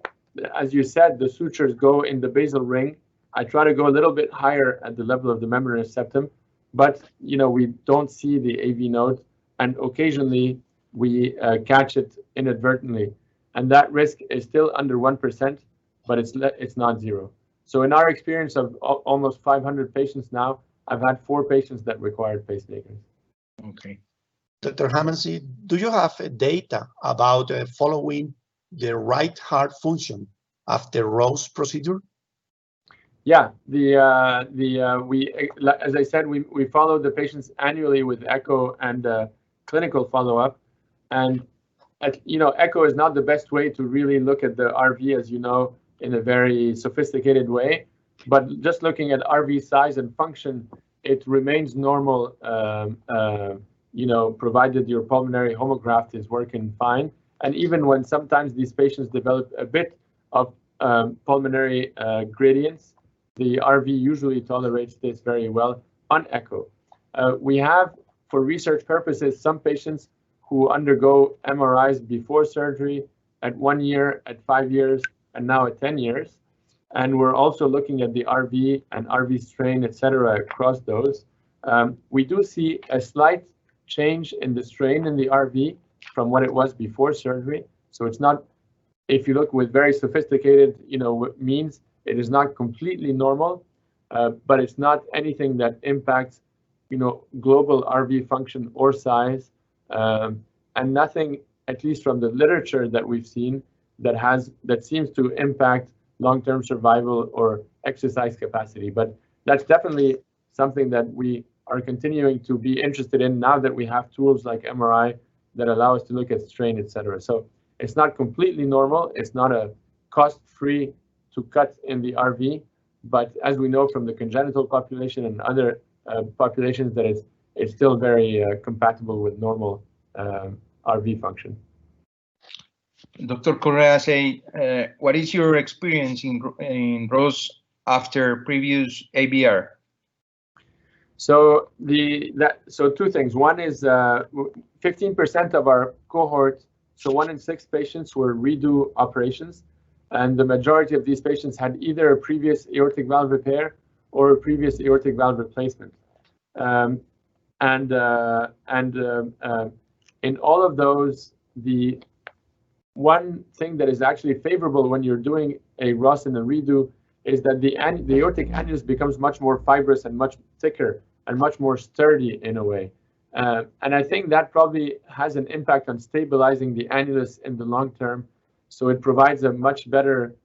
E: as you said, the sutures go in the basal ring. I try to go a little bit higher at the level of the membranous septum, but you know, we don't see the AV node, and occasionally we catch it inadvertently, and that risk is still under 1%, but it's not zero. So in our experience of almost 500 patients now, I've had 4 patients that required pacemakers.
C: Okay.
B: Dr. Hamamsy, do you have data about following the right heart function after Ross procedure?
E: Yeah, as I said, we follow the patients annually with echo and clinical follow-up, and echo is not the best way to really look at the RV, as you know, in a very sophisticated way. But just looking at RV size and function, it remains normal, provided your pulmonary homograft is working fine. And even when sometimes these patients develop a bit of pulmonary gradients, the RV usually tolerates this very well on echo. We have, for research purposes, some patients who undergo MRIs before surgery at 1 year, at 5 years, and now at 10 years. And we're also looking at the RV and RV strain, et cetera, across those. We do see a slight change in the strain in the RV from what it was before surgery. So it's not, if you look with very sophisticated, means, it is not completely normal, but it's not anything that impacts, global RV function or size, and nothing, at least from the literature that we've seen, that seems to impact long-term survival or exercise capacity. But that's definitely something that we are continuing to be interested in now that we have tools like MRI that allow us to look at strain, et cetera. So it's not completely normal. It's not a cost-free to cut in the RV, but as we know from the congenital population and other populations, that it's still very compatible with normal RV function.
C: Dr. Correa, what is your experience in Ross after previous AVR?
E: So so 2 things. One is 15% of our cohort, so 1 in 6 patients were redo operations, and the majority of these patients had either a previous aortic valve repair or a previous aortic valve replacement. In all of those, the one thing that is actually favorable when you're doing a Ross and a redo is that the aortic annulus becomes much more fibrous and much thicker and much more sturdy in a way. And I think that probably has an impact on stabilizing the annulus in the long term. So it provides a much better,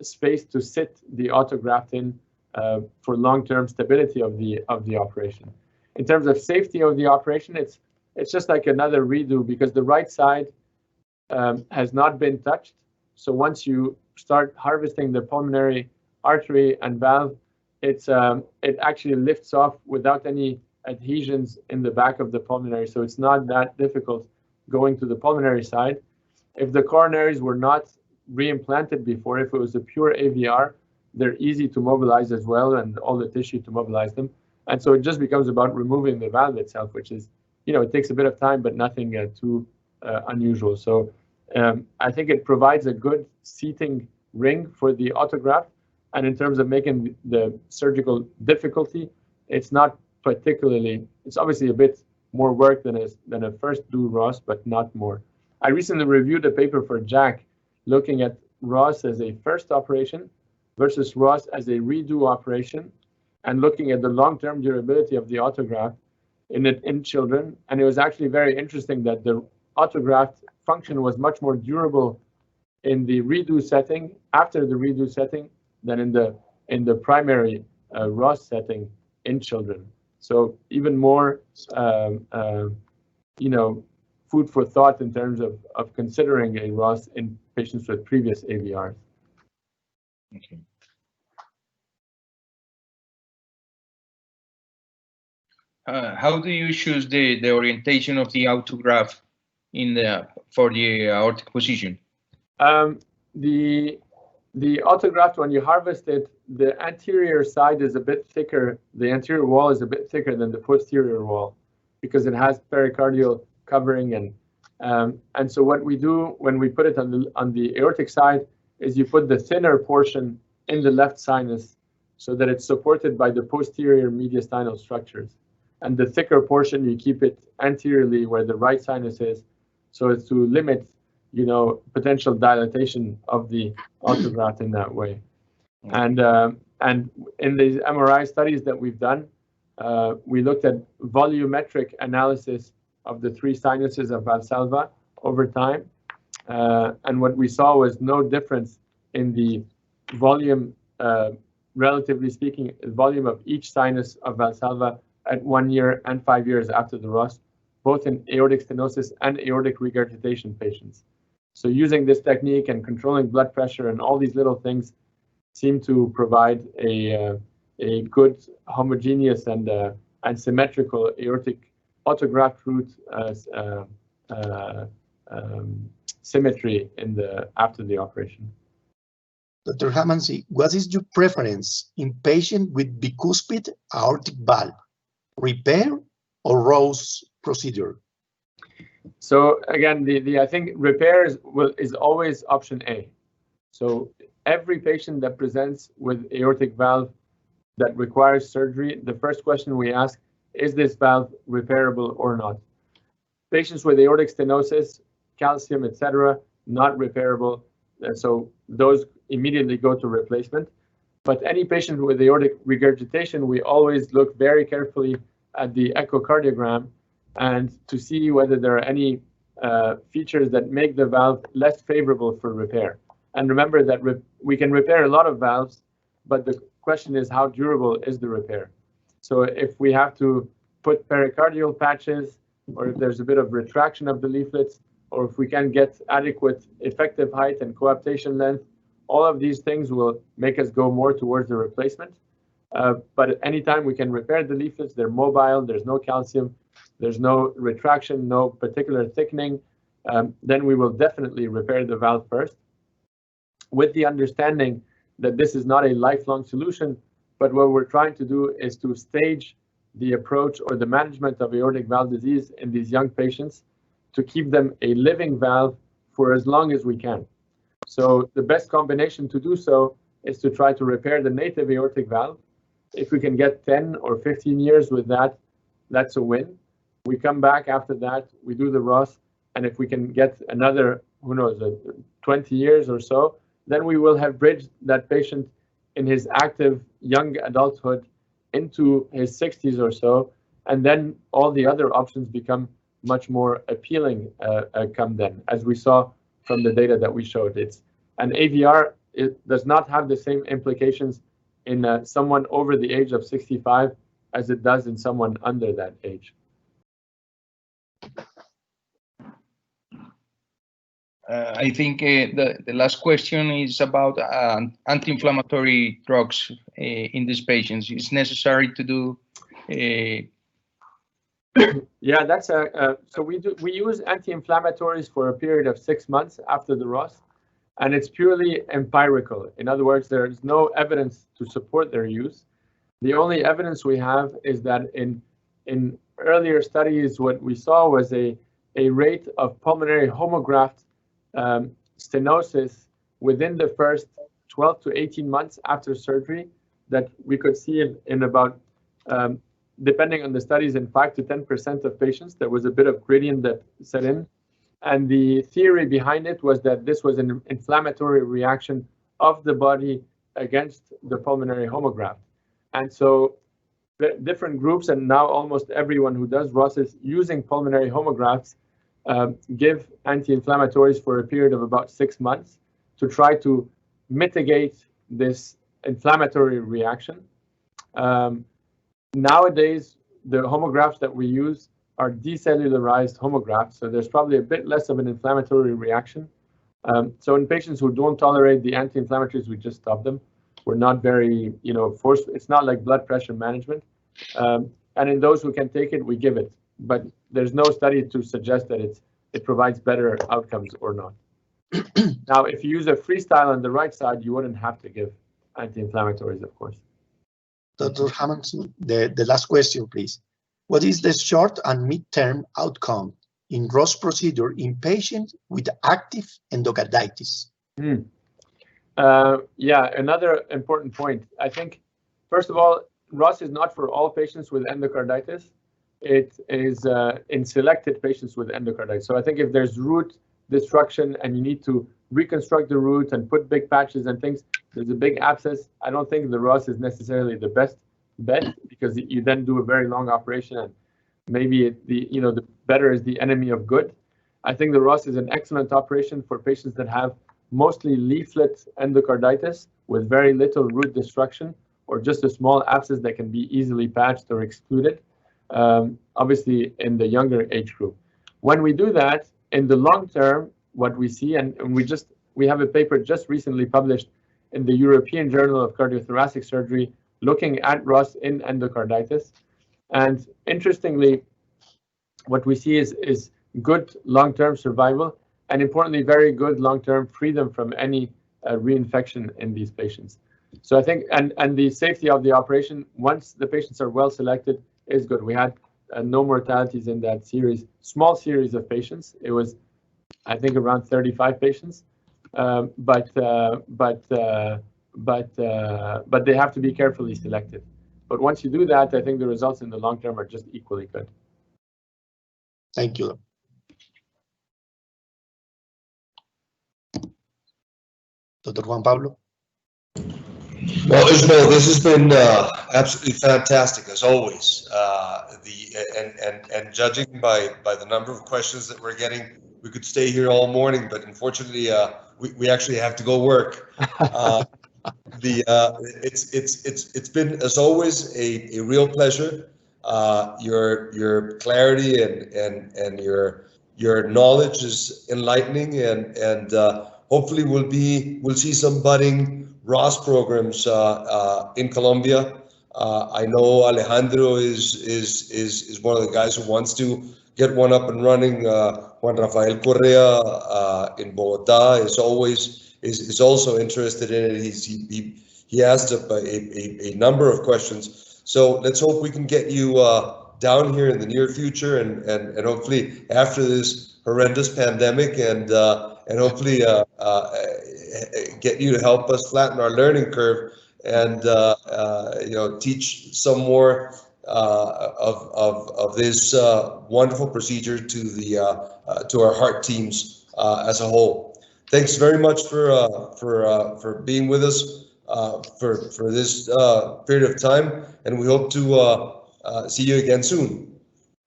E: space to sit the autograft in for long-term stability of the operation. In terms of safety of the operation, it's just like another redo because the right side has not been touched. So once you start harvesting the pulmonary artery and valve, it actually lifts off without any adhesions in the back of the pulmonary. So it's not that difficult going to the pulmonary side. If the coronaries were not reimplanted before, if it was a pure AVR, they're easy to mobilize as well and all the tissue to mobilize them. And so it just becomes about removing the valve itself, which is, it takes a bit of time, but nothing too unusual. So I think it provides a good seating ring for the autograft. And in terms of making the surgical difficulty, it's not particularly, it's obviously a bit more work than a first do Ross, but not more. I recently reviewed a paper for Jack looking at Ross as a first operation versus Ross as a redo operation and looking at the long-term durability of the autograft in children. And it was actually very interesting that the autograft function was much more durable in the redo setting, after the redo setting, than in the primary Ross setting in children. So even more, food for thought in terms of considering a Ross in patients with previous AVRs.
C: Okay. How do you choose the orientation of the autograft for the aortic position?
E: The autograft, when you harvest it, the anterior side is a bit thicker. The anterior wall is a bit thicker than the posterior wall because it has pericardial covering. And so what we do when we put it on the aortic side is you put the thinner portion in the left sinus so that it's supported by the posterior mediastinal structures. And the thicker portion, you keep it anteriorly where the right sinus is, so as to limit, potential dilatation of the autograft in that way. And in these MRI studies that we've done, we looked at volumetric analysis of the three sinuses of Valsalva over time. And what we saw was no difference in the volume, relatively speaking, volume of each sinus of Valsalva at 1 year and 5 years after the Ross, both in aortic stenosis and aortic regurgitation patients. So using this technique and controlling blood pressure and all these little things seem to provide a good homogeneous and symmetrical aortic autograft root symmetry after the operation.
B: Dr. Hamamsy, what is your preference in patient with bicuspid aortic valve, repair or Ross procedure?
E: So again, I think repair is always option A. So every patient that presents with aortic valve that requires surgery, the first question we ask, is this valve repairable or not? Patients with aortic stenosis, calcium, etc., not repairable. So those immediately go to replacement. But any patient with aortic regurgitation, we always look very carefully at the echocardiogram and to see whether there are any features that make the valve less favorable for repair. And remember that we can repair a lot of valves, but the question is how durable is the repair? So if we have to put pericardial patches, or if there's a bit of retraction of the leaflets, or if we can get adequate effective height and coaptation length, all of these things will make us go more towards the replacement. But anytime we can repair the leaflets, they're mobile, there's no calcium, there's no retraction, no particular thickening, then we will definitely repair the valve first, with the understanding that this is not a lifelong solution, but what we're trying to do is to stage the approach or the management of aortic valve disease in these young patients to keep them a living valve for as long as we can. So the best combination to do so is to try to repair the native aortic valve. If we can get 10 or 15 years with that, that's a win. We come back after that, we do the Ross, and if we can get another, who knows, 20 years or so, then we will have bridged that patient in his active young adulthood into his 60s or so, and then all the other options become much more appealing come then, as we saw from the data that we showed. An AVR does not have the same implications in someone over the age of 65 as it does in someone under that age.
C: I think the last question is about anti-inflammatory drugs in these patients. It's necessary to do.
E: Yeah, that's so we use anti-inflammatories for a period of 6 months after the Ross, and it's purely empirical. In other words, there is no evidence to support their use. The only evidence we have is that in earlier studies, what we saw was a rate of pulmonary homograft stenosis within the first 12 to 18 months after surgery that we could see in about, depending on the studies, in 5 to 10% of patients. There was a bit of gradient that set in. And the theory behind it was that this was an inflammatory reaction of the body against the pulmonary homograft. And so the different groups, and now almost everyone who does Ross is using pulmonary homografts, give anti-inflammatories for a period of about 6 months to try to mitigate this inflammatory reaction. Nowadays, the homografts that we use are decellularized homografts, so there's probably a bit less of an inflammatory reaction. So in patients who don't tolerate the anti-inflammatories, we just stop them. We're not very, forced. It's not like blood pressure management. And in those who can take it, we give it. But there's no study to suggest that it provides better outcomes or not. Now, if you use a freestyle on the right side, you wouldn't have to give anti-inflammatories, of course.
B: Dr. Hamamsy, the last question, please. What is the short and mid-term outcome in Ross procedure in patients with active endocarditis?
E: Yeah, another important point. I think, first of all, Ross is not for all patients with endocarditis. It is in selected patients with endocarditis. So I think if there's root destruction and you need to reconstruct the root and put big patches and things, there's a big abscess. I don't think the Ross is necessarily the best bet, because you then do a very long operation, and maybe the better is the enemy of good. I think the Ross is an excellent operation for patients that have mostly leaflet endocarditis with very little root destruction, or just a small abscess that can be easily patched or excluded, obviously in the younger age group. When we do that, in the long term, what we see, and we have a paper just recently published in the European Journal of Cardiothoracic Surgery looking at Ross in endocarditis. And interestingly, what we see is good long-term survival, and importantly, very good long-term freedom from any reinfection in these patients. So I think, and the safety of the operation, once the patients are well selected, is good. We had no mortalities in that series, small series of patients. It was, I think, around 35 patients, but they have to be carefully selected. But once you do that, I think the results in the long term are just equally good.
B: Thank you. Dr. Juan Pablo?
A: Well, Ismail, this has been absolutely fantastic as always. And judging by the number of questions that we're getting, we could stay here all morning, but unfortunately, we actually have to go work. It's been, as always, a real pleasure. Your clarity and your knowledge is enlightening, and hopefully we'll see some budding Ross programs in Colombia. I know Alejandro is one of the guys who wants to get one up and running. Juan Rafael Correa in Bogotá is also interested in it. He asked a number of questions. So let's hope we can get you down here in the near future, and hopefully after this horrendous pandemic, and hopefully get you to help us flatten our learning curve, and teach some more of this wonderful procedure to our heart teams as a whole. Thanks very much for being with us for this period of time, and we hope to see you again soon.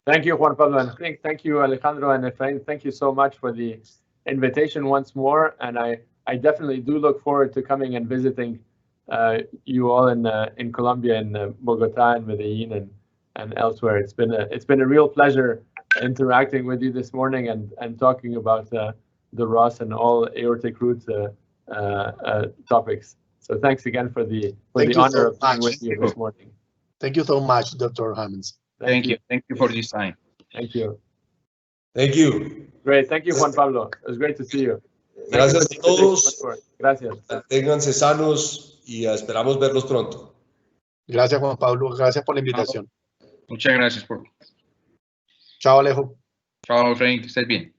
E: Thank you, Juan Pablo, and thank you, Alejandro and Efrain. Thank you so much for the invitation once more, and I definitely do look forward to coming and visiting you all in Colombia, in Bogotá and Medellin and elsewhere. It's been a real pleasure interacting with you this morning and talking about the Ross and all aortic root topics. So thanks again for the honor of being with you this morning.
B: Thank you so much, Dr. Hamamsy.
C: Thank you for this time.
E: Thank you.
A: Thank you.
E: Great. Thank you, Juan Pablo. It was great to see you.
A: Gracias a todos.
E: Gracias.
A: Ténganse sanos y esperamos verlos pronto.
B: Gracias, Juan Pablo. Gracias por la invitación.
C: Muchas gracias.
B: Chao, Alejo.
C: Chao, Efraín. Que estés bien.